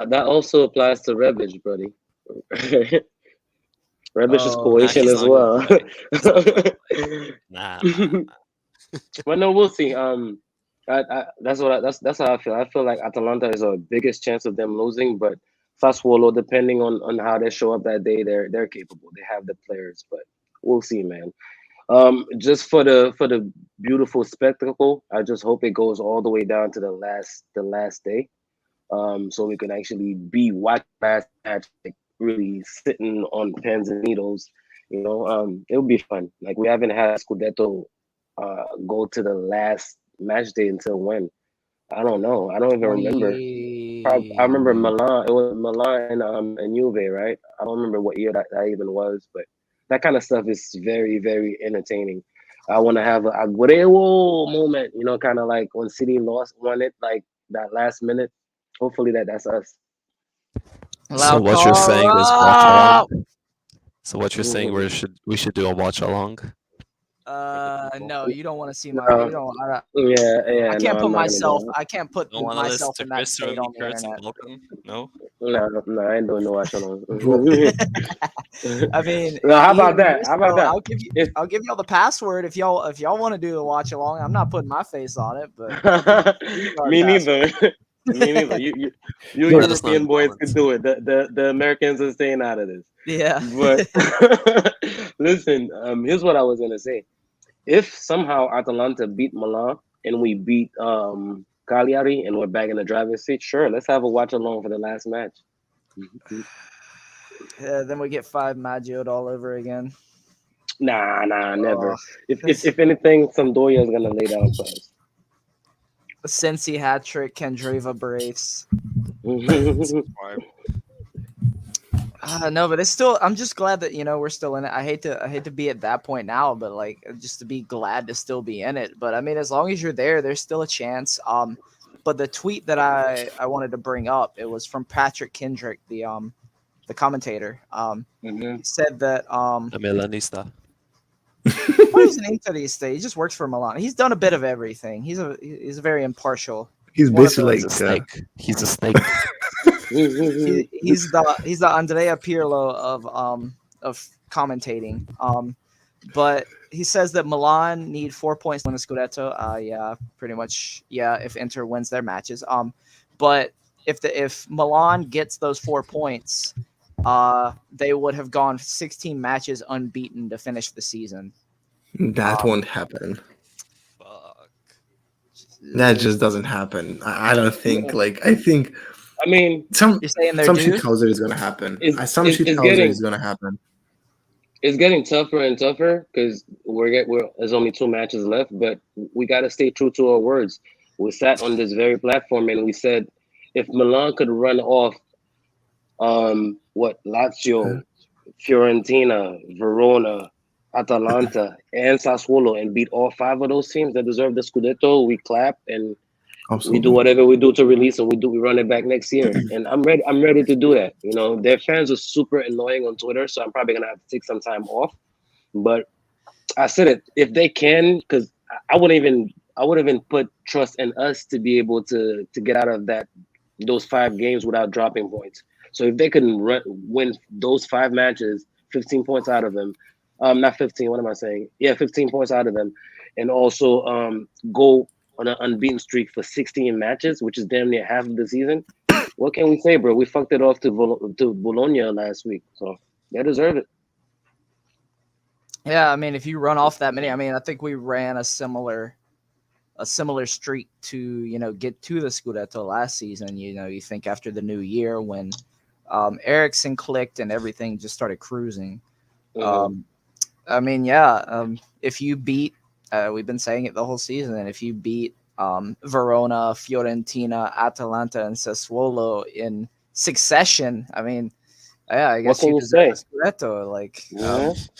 that also applies to Rebic, buddy. Rebic is Oh, Croatian he's as not gonna well. play. He's not gonna play. Nah. But no, we'll see. That's how I feel. I feel like Atalanta is our biggest chance of them losing, but Sassuolo, depending on how they show up that day, they're capable. They have the players, but we'll see, man. Just for the beautiful spectacle, I just hope it goes all the way down to the last day. So we can actually be watching last match, like really sitting on pins and needles. It'll be fun. Like we haven't had Scudetto go to the last match day until when? I don't know. I don't even remember. I remember 20. Milan. It was Milan and Juve, right? I don't remember what year that even was, but that kind of stuff is very, very entertaining. I want to have a Aguero moment, kind of like when City won it, like that last minute. Hopefully that's us. So what you're saying is watch Lautaro! along. So what you're saying we should do a watch along. No, you don't want to see my. No. You don't. Yeah. I can't No, put I'm not gonna do myself. it. I can't put Don't want to listen myself to in that Chris state on the Kurtz and internet. Balkan? No? No, I ain't doing no watch along. I mean, No, how about either that? this How about or that? I'll give y'all the password if y'all want to do the watch along. I'm not putting my face on it, but Me neither. Me neither. You Let us know in European the boys comments. can do it. The Americans are staying out of this. yeah. But listen, here's what I was gonna say. If somehow Atalanta beat Milan and we beat Cagliari and we're back in the driver's seat, sure, let's have a watch along for the last match. Then we get 5 Maggioed all over again. Nah, never. Oh, If anything, Sampdoria is gonna lay down for us. Sensi hat trick, Kendreva brace. No, but it's still. I'm just glad that we're still in it. I hate to be at that point now, but like just to be glad to still be in it. But I mean, as long as you're there, there's still a chance. But the tweet that I wanted to bring up, it was from Patrick Kendrick, the commentator. He said that The Milanista. well, he's an Interista. He just works for Milan. He's done a bit of everything. He's a very impartial. He's one of basically He's a like snake. He's a snake. He's the Andrea Pirlo of commentating. But he says that Milan need 4 points to win the Scudetto. Yeah, pretty much. Yeah, if Inter wins their matches. But if Milan gets those 4 points, they would have gone 16 matches unbeaten to finish the season. That won't happen. Fuck. That just doesn't happen. I don't think. Like I think. I mean, Some You're saying they're some due? shit tells it is gonna happen. Some it's shit tells it is gonna happen. It's getting tougher and tougher because there's only 2 matches left, but we got to stay true to our words. We sat on this very platform and we said if Milan could run off Lazio, Fiorentina, Verona, Atalanta, and Sassuolo and beat all 5 of those teams that deserve the Scudetto, we clap and Absolutely. we do whatever we do to release and we run it back next year. And I'm ready to do that. Their fans are super annoying on Twitter, so I'm probably gonna have to take some time off. But I said it, if they can, because I wouldn't even put trust in us to be able to get out of those 5 games without dropping points. So if they can win those 5 matches, 15 points out of them, not 15, what am I saying? Yeah, 15 points out of them, and also go on an unbeaten streak for 16 matches, which is damn near half of the season. What can we say, bro? We fucked it off to Bologna last week, so they deserve it. Yeah, I mean, if you run off that many, I mean, I think we ran a similar streak to get to the Scudetto last season. You think after the new year when Ericsson clicked and everything just started cruising. I mean, yeah, if you beat, we've been saying it the whole season, and if you beat Verona, Fiorentina, Atalanta, and Sassuolo in succession, I mean, yeah, I guess you deserve the Scudetto. Like,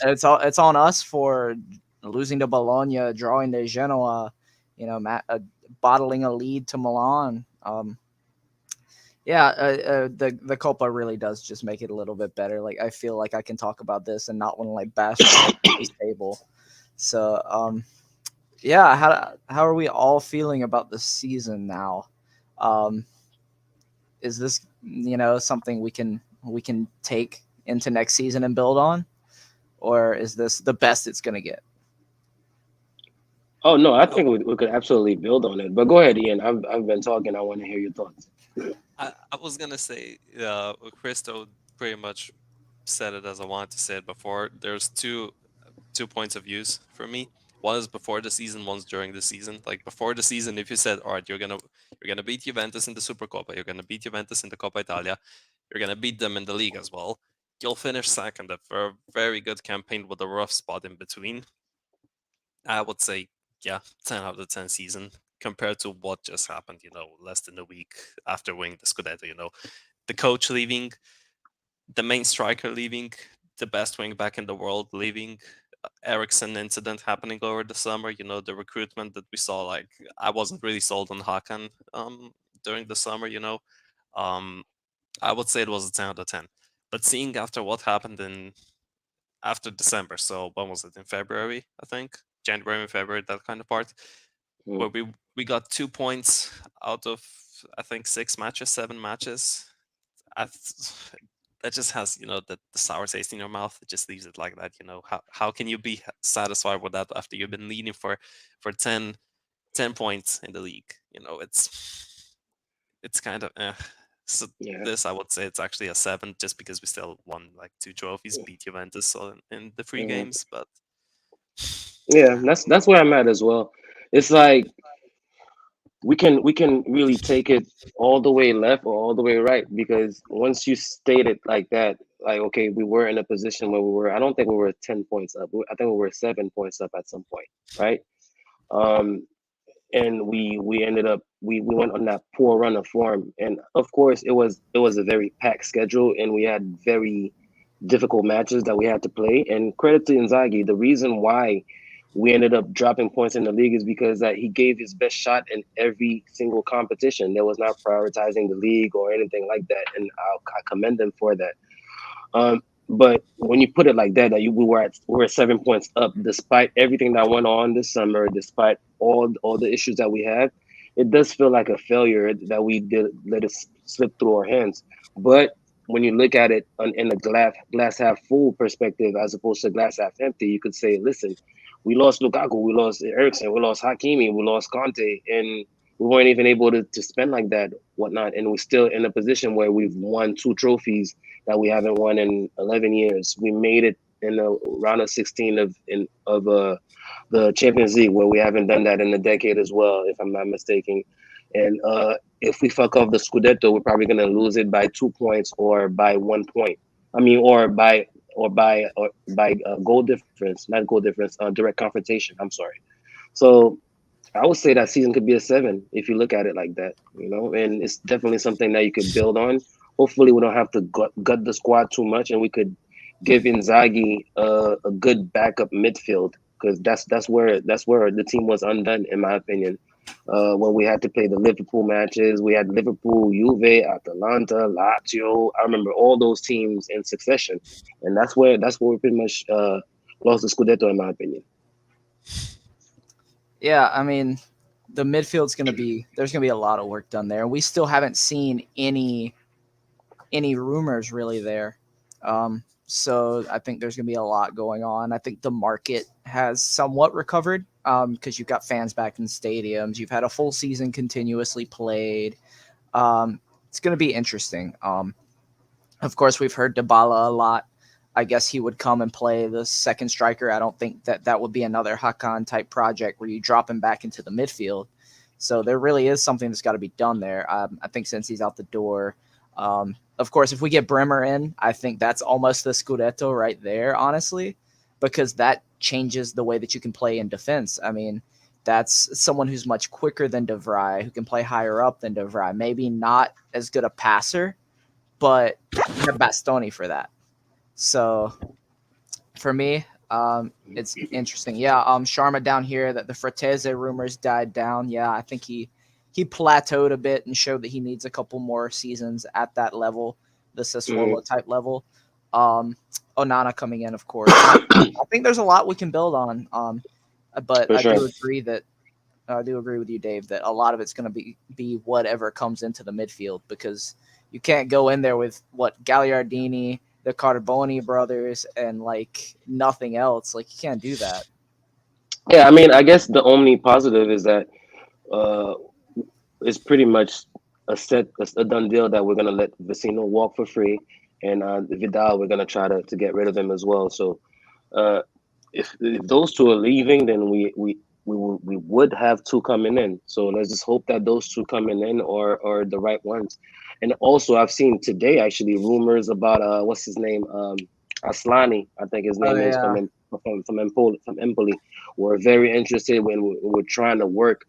it's on us for losing to Bologna, drawing to Genoa, bottling a lead to Milan. Yeah, the Coppa really does just make it a little bit better. Like I feel like I can talk about this and not want to like bash this table. So yeah, how are we all feeling about the season now? Um, is this something we can take into next season and build on, or is this the best it's gonna get? Oh no, I Oh, think we could absolutely build on it. But go ahead, Ian. I've been talking. I want to hear your thoughts. I was gonna say, Christo pretty much said it as I wanted to say it before. There's two points of views for me. One is before the season, one's during the season. Like before the season, if you said, all right, you're gonna beat Juventus in the Supercoppa, you're gonna beat Juventus in the Coppa Italia, you're gonna beat them in the league as well. You'll finish second after a very good campaign with a rough spot in between. I would say, yeah, 10 out of 10 season compared to what just happened, less than a week after winning the Scudetto, the coach leaving, the main striker leaving, the best wing back in the world leaving, Ericsson incident happening over the summer, the recruitment that we saw. Like, I wasn't really sold on Hakan during the summer, Um, I would say it was a 10 out of 10. But seeing after what happened after December, so when was it? In February, I think? January and February, that kind of part, where Mm, we got 2 points out of, I think, 6 matches, 7 matches. I, that just has the sour taste in your mouth. It just leaves it like that. How can you be satisfied with that after you've been leading for 10 points in the league? It's kind of so yeah, this, I would say, it's actually a 7, just because we still won like 2 trophies, beat Juventus in the three hmm games, but yeah. yeah. That's where I'm at as well. It's like we can really take it all the way left or all the way right, because once you state it like that, like, okay, we were in a position where we were. I don't think we were 10 points up. I think we were 7 points up at some point, right? Um, and we ended up we went on that poor run of form, and of course it was a very packed schedule, and we had very difficult matches that we had to play. And credit to Inzaghi, the reason why we ended up dropping points in the league is because that he gave his best shot in every single competition. There was not prioritizing the league or anything like that, and I commend him for that. But when you put it like that, we were 7 points up, despite everything that went on this summer, despite all the issues that we had. It does feel like a failure that we did let it slip through our hands. But when you look at it in a glass half full perspective, as opposed to glass half empty, you could say, listen, we lost Lukaku, we lost Ericsson, we lost Hakimi, we lost Conte, and we weren't even able to spend like that, whatnot, and we're still in a position where we've won 2 trophies that we haven't won in 11 years. We made it in the round of 16 of the Champions League, where we haven't done that in a decade as well, if I'm not mistaken. And if we fuck off the Scudetto, we're probably gonna lose it by 2 points or by 1 point. I mean, or by goal difference, not goal difference, direct confrontation. I'm sorry. So I would say that season could be a 7 if you look at it like that, and it's definitely something that you could build on. Hopefully, we don't have to gut the squad too much, and we could give Inzaghi a good backup midfield, because that's where the team was undone, in my opinion. When we had to play the Liverpool matches, we had Liverpool, Juve, Atalanta, Lazio. I remember all those teams in succession, and that's where we pretty much lost the Scudetto, in my opinion. Yeah, I mean, the midfield's there's gonna be a lot of work done there. We still haven't seen any rumors really there. So I think there's going to be a lot going on. I think the market has somewhat recovered because you've got fans back in stadiums. You've had a full season continuously played. It's going to be interesting. Of course, we've heard Dybala a lot. I guess he would come and play the second striker. I don't think that would be another Hakan type project where you drop him back into the midfield. So there really is something that's got to be done there. I think since he's out the door, of course, if we get Bremer in, I think that's almost the Scudetto right there, honestly, because that changes the way that you can play in defense. I mean, that's someone who's much quicker than De Vrij, who can play higher up than De Vrij. Maybe not as good a passer, but you have Bastoni for that. So for me, it's interesting. Yeah, Sharma down here that the Fratese rumors died down. Yeah, I think he plateaued a bit and showed that he needs a couple more seasons at that level, the Sassuolo type level. Onana coming in, of course. I think there's a lot we can build on. But For I sure. do agree that I do agree with you, Dave, that a lot of it's going to be whatever comes into the midfield, because you can't go in there with Gagliardini, the Carboni brothers, and like nothing else. Like, you can't do that. Yeah, I mean, I guess the only positive is that uh, it's pretty much a done deal that we're gonna let Vecino walk for free, and Vidal, we're gonna try to get rid of him as well. So uh, if those two are leaving, then we would have two coming in. So let's just hope that those two coming in are the right ones. And also, I've seen today actually rumors about what's his name, Aslani, I think his Oh name is yeah, from Empoli. We're very interested when we're trying to work.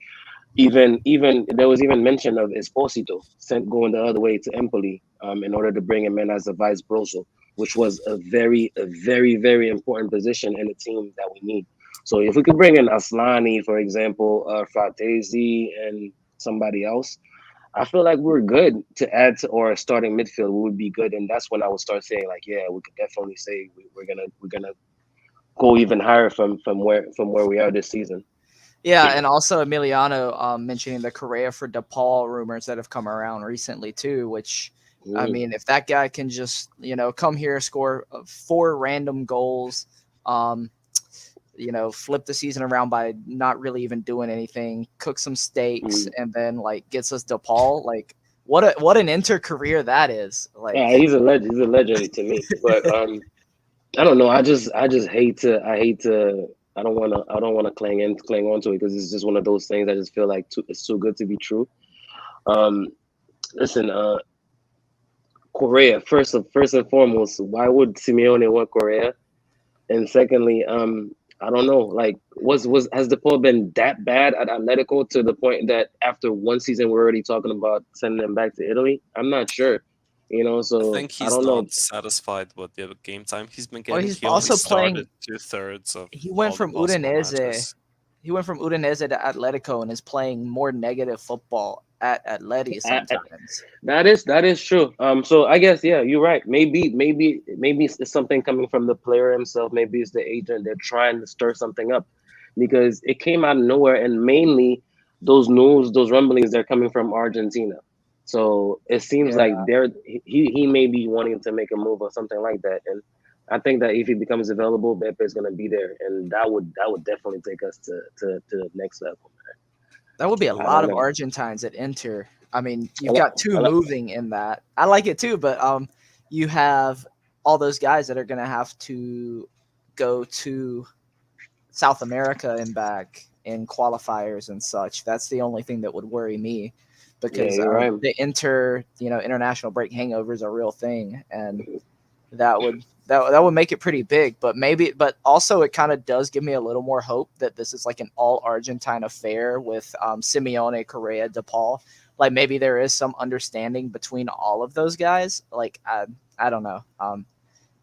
Even there was even mention of Esposito sent going the other way to Empoli in order to bring him in as a vice broso, which was a very important position in the team that we need. So if we could bring in Aslani, for example, Fratesi, and somebody else, I feel like we're good to add to our starting midfield. We would be good, and that's when I would start saying like, yeah, we could definitely say we're gonna go even higher from where we are this season. yeah, and also Emiliano mentioning the Correa for DePaul rumors that have come around recently too. Which, I Mm. mean, if that guy can just come here, score 4 random goals, flip the season around by not really even doing anything, cook some steaks, Mm. and then like gets us DePaul, like what an inter career that is. Like, Yeah, he's a legend. He's a legend to me. But I don't know. I just hate to. I hate to. I don't want to cling on to it because it's just one of those things. I just feel like it's too good to be true. Um, Listen, Korea first and foremost. Why would Simeone want Korea? And secondly, I don't know. Like, has the Paul been that bad at Atletico to the point that after one season we're already talking about sending him back to Italy? I'm not sure. I So think I he's don't know. not satisfied with the game time he's been well, getting. he's He only also started playing. 2/3 of He went all the from possible Udinese. matches. He went from Udinese to Atletico and is playing more negative football at Atleti sometimes. That is true. So I guess yeah, you're right. Maybe it's something coming from the player himself. Maybe it's the agent. They're trying to stir something up because it came out of nowhere, and mainly those news, those rumblings, they're coming from Argentina. So it seems Yeah, like he may be wanting to make a move or something like that. And I think that if he becomes available, Beppe is going to be there, and that would definitely take us to the next level. that would be a I lot don't of know. Argentines at Inter. I mean, I you've li- got two I li- moving in that. I like it too, but you have all those guys that are going to have to go to South America and back in qualifiers and such. That's the only thing that would worry me, yeah, because you're right. the international break hangover is a real thing, and that would make it pretty big. But also it kind of does give me a little more hope that this is like an all Argentine affair with Simeone, Correa, DePaul. Like, maybe there is some understanding between all of those guys. Like, I don't know.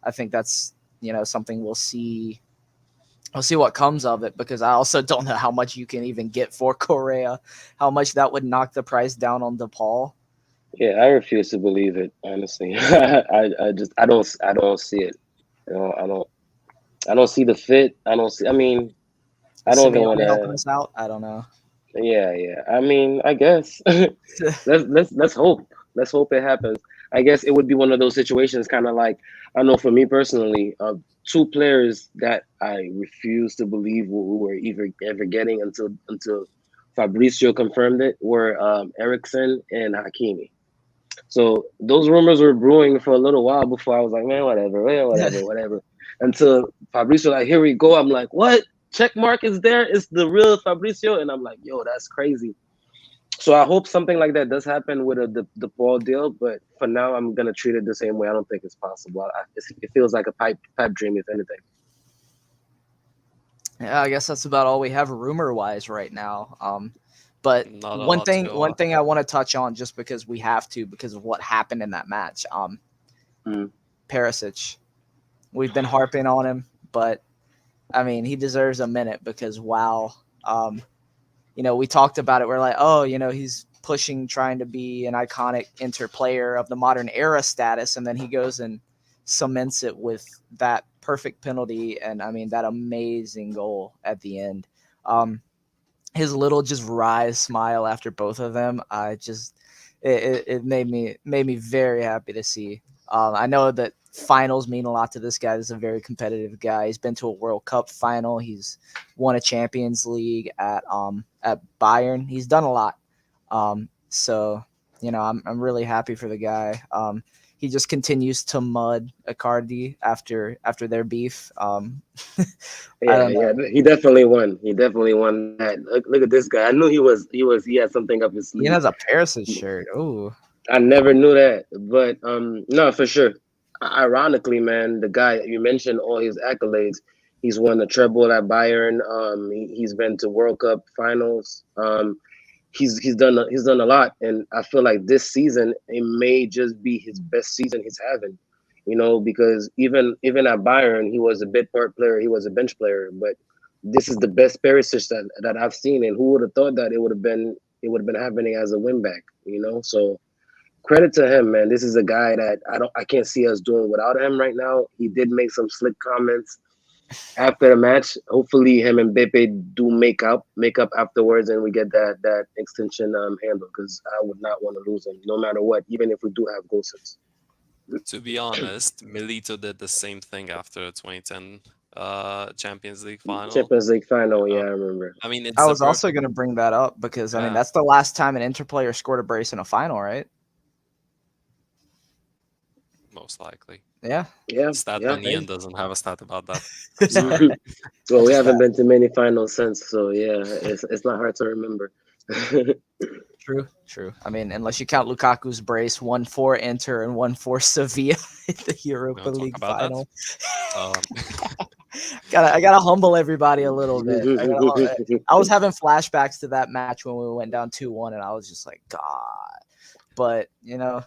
I think that's something we'll see. I'll see what comes of it, because I also don't know how much you can even get for Correa, how much that would knock the price down on DePaul. Yeah, I refuse to believe it. Honestly, I don't see it. I don't see the fit. I don't see. I mean, I Is don't even want Simeone helping to. us out? I don't know. Yeah. I mean, I guess let's hope. Let's hope it happens. I guess it would be one of those situations, kind of like I know for me personally, two players that I refuse to believe we were ever getting until Fabrizio confirmed it were Ericsson and Hakimi. So those rumors were brewing for a little while before I was like, man, whatever. Until Fabrizio, like, here we go. I'm like, what? Check mark is there? It's the real Fabrizio, and I'm like, yo, that's crazy. So I hope something like that does happen with the Paul deal. But for now, I'm gonna treat it the same way. I don't think it's possible. It feels like a pipe dream, if anything. Yeah, I guess that's about all we have rumor wise right now. But Not a one lot to thing, go one on. thing I want to touch on, just because we have to, because of what happened in that match. Mm. Perisic, we've been harping on him, but I mean, he deserves a minute, because wow, we talked about it. We're like, oh, he's pushing, trying to be an iconic Inter player of the modern era status, and then he goes and cements it with that perfect penalty and I mean that amazing goal at the end. His little just wry smile after both of them, it made me very happy to see. I know that finals mean a lot to this guy. This is a very competitive guy. He's been to a World Cup final. He's won a Champions League at Bayern. He's done a lot. So you know, I'm really happy for the guy. He just continues to mud Icardi after their beef. Yeah, he definitely won. He definitely won that. Look at this guy. I knew he had something up his sleeve. He has a Paris shirt. Ooh. I never knew that, but no, for sure. Ironically, man, the guy you mentioned all his accolades. He's won the treble at Bayern. He's been to World Cup finals. He's done a lot, and I feel like this season it may just be his best season he's having. You know, because even at Bayern, he was a bit part player. He was a bench player, but this is the best Perisic that I've seen. And who would have thought that it would have been happening as a win back? You know, so credit to him, man. This is a guy that I can't see us doing without him right now. He did make some slick comments after the match. Hopefully, him and Beppe do make up afterwards, and we get that extension handled. Because I would not want to lose him, no matter what, even if we do have goal sets. To be honest, Milito did the same thing after 2010 Champions League final. Champions League final, yeah, I remember. I mean, I was also going to bring that up because I mean Yeah. that's the last time an Inter player scored a brace in a final, right? most likely. Yeah. Stat yeah. on Ian doesn't have a stat about that. Well, we haven't been to many finals since, so yeah, it's not hard to remember. True. I mean, unless you count Lukaku's brace, 1-4 Inter and 1-4 Sevilla in the Europa Wanna talk League about final. that? I gotta humble everybody a little bit. I was having flashbacks to that match when we went down 2-1, and I was just like, God. But you know,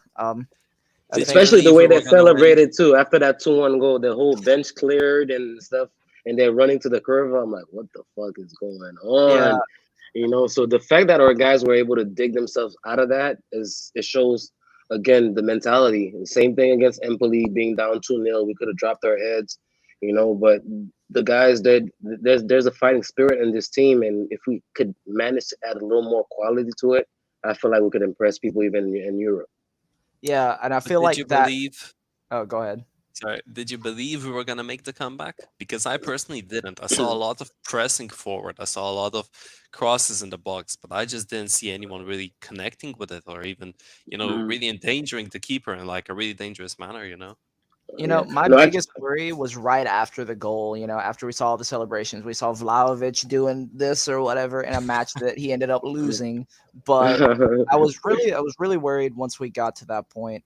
especially the way we they were gonna celebrated too after that 2-1 goal, the whole bench cleared and stuff, and they're running to the curve. I'm like, what the fuck is going on? Yeah. You know, so the fact that our guys were able to dig themselves out of that it shows again the mentality. The same thing against Empoli being down 2-0. We could have dropped our heads, you know, but the guys that there's a fighting spirit in this team, and if we could manage to add a little more quality to it, I feel like we could impress people even in Europe. Yeah, and I But feel did like you that. believe? Oh, go ahead. Sorry, did you believe we were gonna make the comeback? Because I personally didn't. I saw a lot of pressing forward. I saw a lot of crosses in the box, but I just didn't see anyone really connecting with it, or even, really endangering the keeper in like a really dangerous manner. You know, my biggest worry was right after the goal. You know, after we saw all the celebrations, we saw Vlahovic doing this or whatever in a match that he ended up losing. But I was really worried once we got to that point.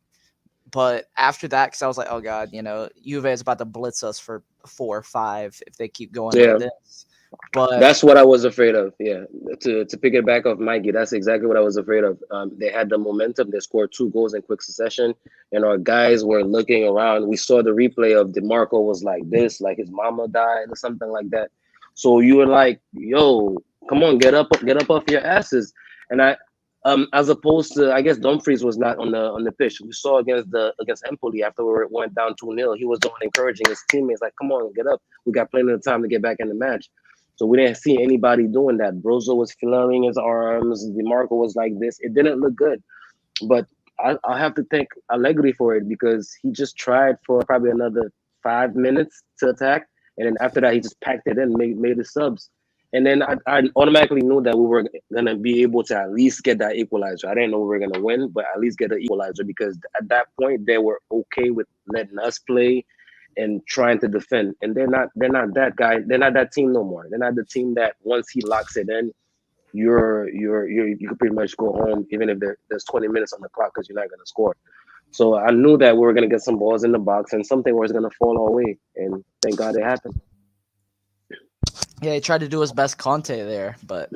But after that, because I was like, oh God, Juve is about to blitz us for 4 or 5 if they keep going like this. But that's what I was afraid of. Yeah, to pick it back off Mikey, that's exactly what I was afraid of. They had the momentum. They scored 2 goals in quick succession, and our guys were looking around. We saw the replay of DeMarco was like this, like his mama died or something like that. So you were like, "Yo, come on, get up off your asses." And as opposed to, I guess Dumfries was not on the pitch. We saw against Empoli after we went down 2-0. He was the one encouraging his teammates, like, "Come on, get up. We got plenty of time to get back in the match." So we didn't see anybody doing that. Brozo was flailing his arms. DeMarco was like this. It didn't look good. But I have to thank Allegri for it, because he just tried for probably another 5 minutes to attack. And then after that, he just packed it in, made the subs. And then I automatically knew that we were going to be able to at least get that equalizer. I didn't know we were going to win, but at least get the equalizer, because at that point, they were okay with letting us play and trying to defend. And they're not that guy. They're not that team no more. They're not the team that once he locks it in, you can pretty much go home, even if there's 20 minutes on the clock, because you're not going to score. So I knew that we were going to get some balls in the box and something was going to fall our way. And thank God it happened. yeah, he tried to do his best Conte there, but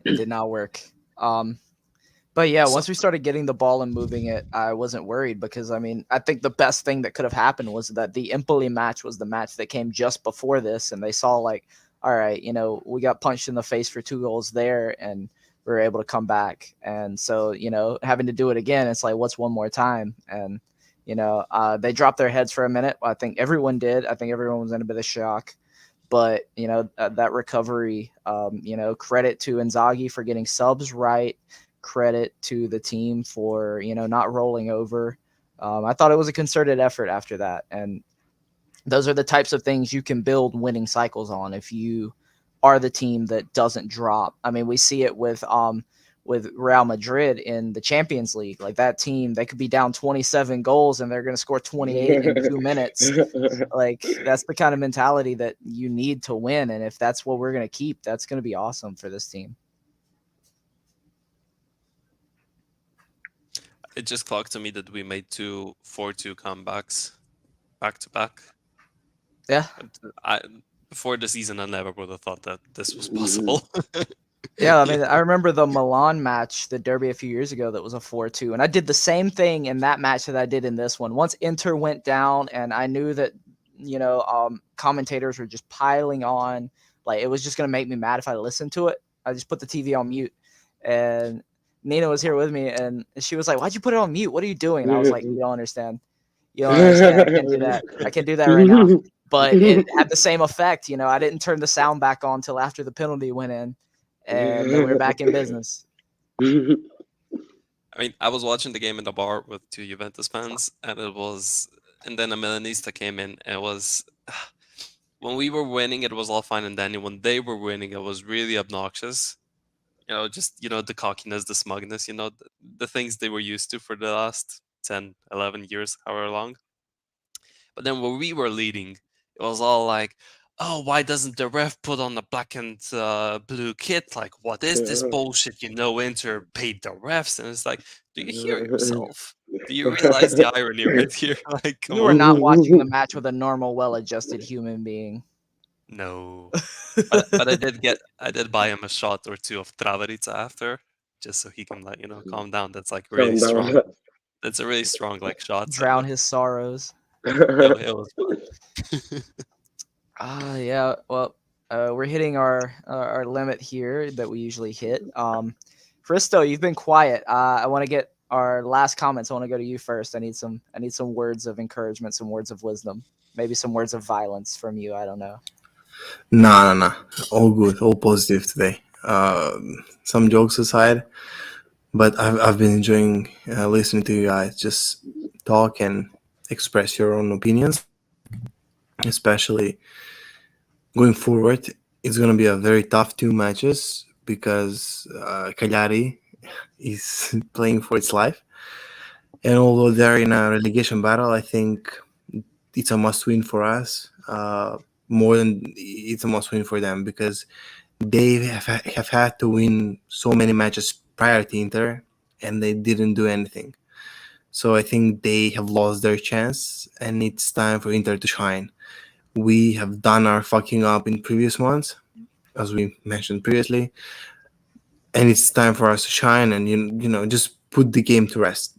it did not work. But yeah, once we started getting the ball and moving it, I wasn't worried, because I mean, I think the best thing that could have happened was that the Empoli match was the match that came just before this, and they saw like, all right, we got punched in the face for 2 goals there, and we were able to come back. And so, having to do it again, it's like, what's one more time? And, they dropped their heads for a minute. I think everyone did. I think everyone was in a bit of shock. But, that recovery, credit to Inzaghi for getting subs right, credit to the team for, not rolling over. I thought it was a concerted effort after that. And those are the types of things you can build winning cycles on if you are the team that doesn't drop. I mean, we see it with Real Madrid in the Champions League. Like, that team, they could be down 27 goals and they're going to score 28 in 2 minutes. Like, that's the kind of mentality that you need to win. And if that's what we're going to keep, that's going to be awesome for this team. It just clocked to me that we made 2 4-2 comebacks back to back. Yeah. Before the season, I never would have thought that this was possible. Yeah, I mean, I remember the Milan match, the derby a few years ago, that was a 4-2. And I did the same thing in that match that I did in this one. Once Inter went down and I knew that, commentators were just piling on, like, it was just going to make me mad if I listened to it. I just put the TV on mute. And Nina was here with me and she was like, "Why'd you put it on mute? What are you doing?" And I was like, "You don't understand. You don't understand. I can't do that. I can't do that right now." But it had the same effect. I didn't turn the sound back on until after the penalty went in. And then we were back in business. I mean, I was watching the game in the bar with 2 Juventus fans, and then a Milanista came in, and it was, when we were winning, it was all fine and dandy. When they were winning, it was really obnoxious. Just, the cockiness, the smugness, the things they were used to for the last 10, 11 years, however long. But then when we were leading, it was all like, "Oh, why doesn't the ref put on the black and blue kit? Like, what is this bullshit? Inter paid the refs." And it's like, do you hear yourself? Do you realize the irony right here? Like, come You were on. not watching the match with a normal, well-adjusted human being. No. But I did buy him a shot or 2 of Travarica after, just so he can, calm down. That's like really strong. That's a really strong shot. Drown his sorrows. It was fun. Yeah. Well, we're hitting our limit here that we usually hit. Fristo, you've been quiet. I want to get our last comments. I want to go to you first. I need some words of encouragement, some words of wisdom, maybe some words of violence from you. I don't know. No. All good, all positive today. Some jokes aside, but I've been enjoying listening to you guys just talk and express your own opinions, especially going forward. It's going to be a very tough 2 matches because Cagliari is playing for its life. And although they're in a relegation battle, I think it's a must-win for us. More than it's a must-win for them because they have had to win so many matches prior to Inter, and they didn't do anything. So I think they have lost their chance, and it's time for Inter to shine. We have done our fucking up in previous months, as we mentioned previously, and it's time for us to shine and just put the game to rest.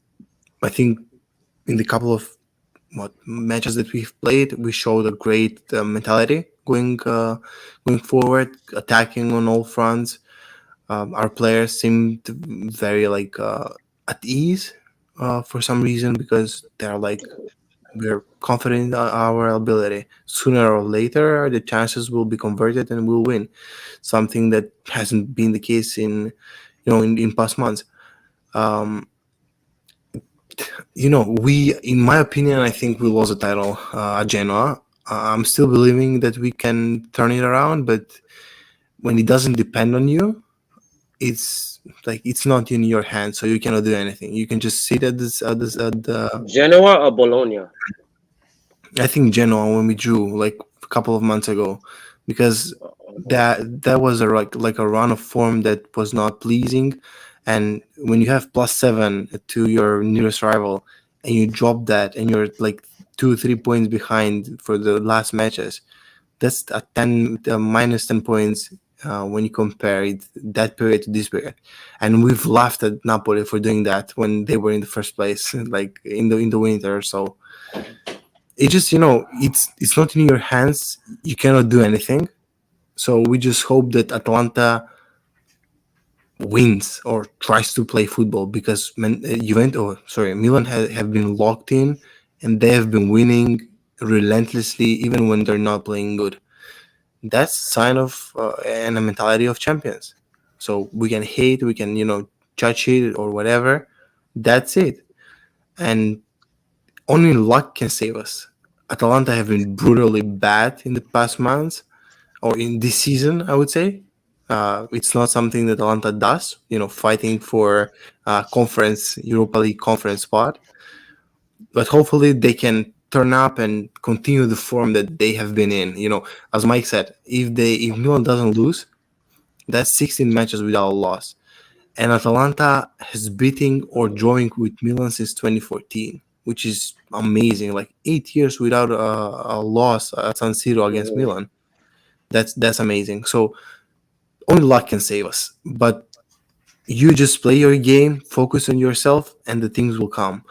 I think in the couple of matches that we've played, we showed a great mentality going forward, attacking on all fronts. Our players seemed very at ease for some reason because they're we're confident in our ability. Sooner or later, the chances will be converted and we'll win. Something that hasn't been the case in past months. In my opinion, I think we lost the title at Genoa. I'm still believing that we can turn it around, but when it doesn't depend on you, it's not in your hands, so you cannot do anything. You can just sit at the Genoa or Bologna? I think Genoa when we drew a couple of months ago, because that was a run of form that was not pleasing. And when you have +7 to your nearest rival and you drop that and you're 2-3 points behind for the last matches, that's a minus 10 points when you compare that period to this period. And we've laughed at Napoli for doing that when they were in the first place, in the winter. So it just it's not in your hands. You cannot do anything. So we just hope that Atalanta wins or tries to play football, because Milan have been locked in, and they have been winning relentlessly even when they're not playing good. That's a sign of and a mentality of champions. So we can hate, we can judge it or whatever. That's it, and only luck can save us. Atalanta have been brutally bad in the past months, or in this season, I would say. It's not something that Atalanta does, fighting for Europa League conference spot. But hopefully they can turn up and continue the form that they have been in. As Mike said, if Milan doesn't lose, that's 16 matches without a loss. And Atalanta has beaten or drawing with Milan since 2014, which is amazing. Like 8 years without a loss at San Siro against Milan. That's amazing. So only luck can save us. But you just play your game, focus on yourself, and the things will come.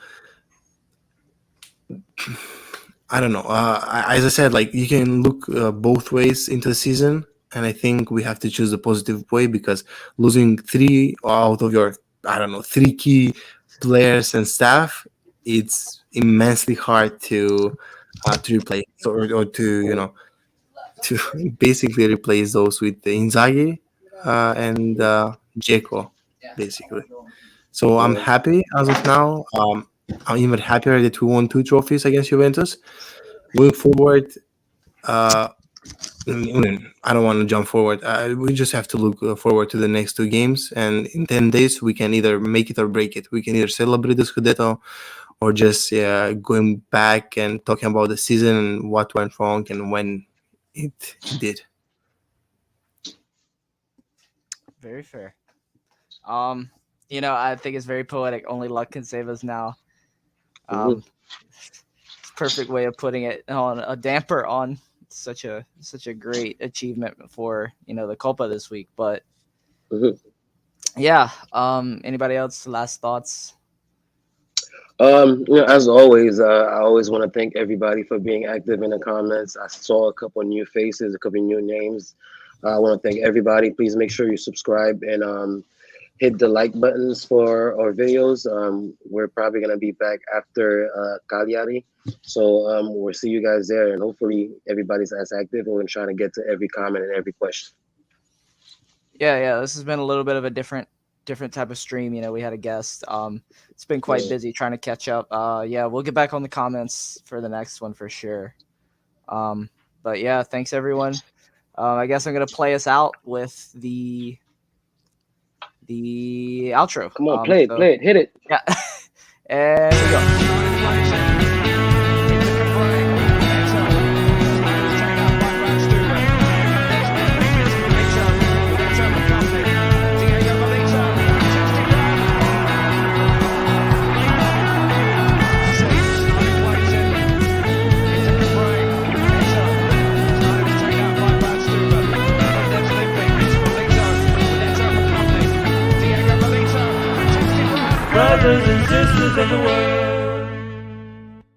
I don't know. As I said, like, you can look both ways into the season, and I think we have to choose the positive way, because losing 3 out of your, 3 key players and staff, it's immensely hard to replace, or to to basically replace those with the Inzaghi and Dzeko, basically. So I'm happy as of now. I'm even happier that we won 2 trophies against Juventus. Going forward, I don't want to jump forward. We just have to look forward to the next 2 games, and in 10 days we can either make it or break it. We can either celebrate the Scudetto, or just going back and talking about the season and what went wrong and when it did. Very fair. I think it's very poetic. Only luck can save us now. It's a perfect way of putting it, on a damper on such a great achievement for the Coppa this week. But yeah, anybody else last thoughts? As always, I always want to thank everybody for being active in the comments. I saw a couple of new faces, a couple of new names. I want to thank everybody. Please make sure you subscribe and hit the like buttons for our videos. We're probably going to be back after Cagliari. So we'll see you guys there, and hopefully everybody's as active. We're going to try to get to every comment and every question. Yeah. This has been a little bit of a different type of stream. We had a guest. It's been quite busy trying to catch up. We'll get back on the comments for the next one for sure. But yeah, thanks everyone. I guess I'm going to play us out with the outro. Come on, play it, hit it. Yeah. And we go. Brothers and sisters of the world.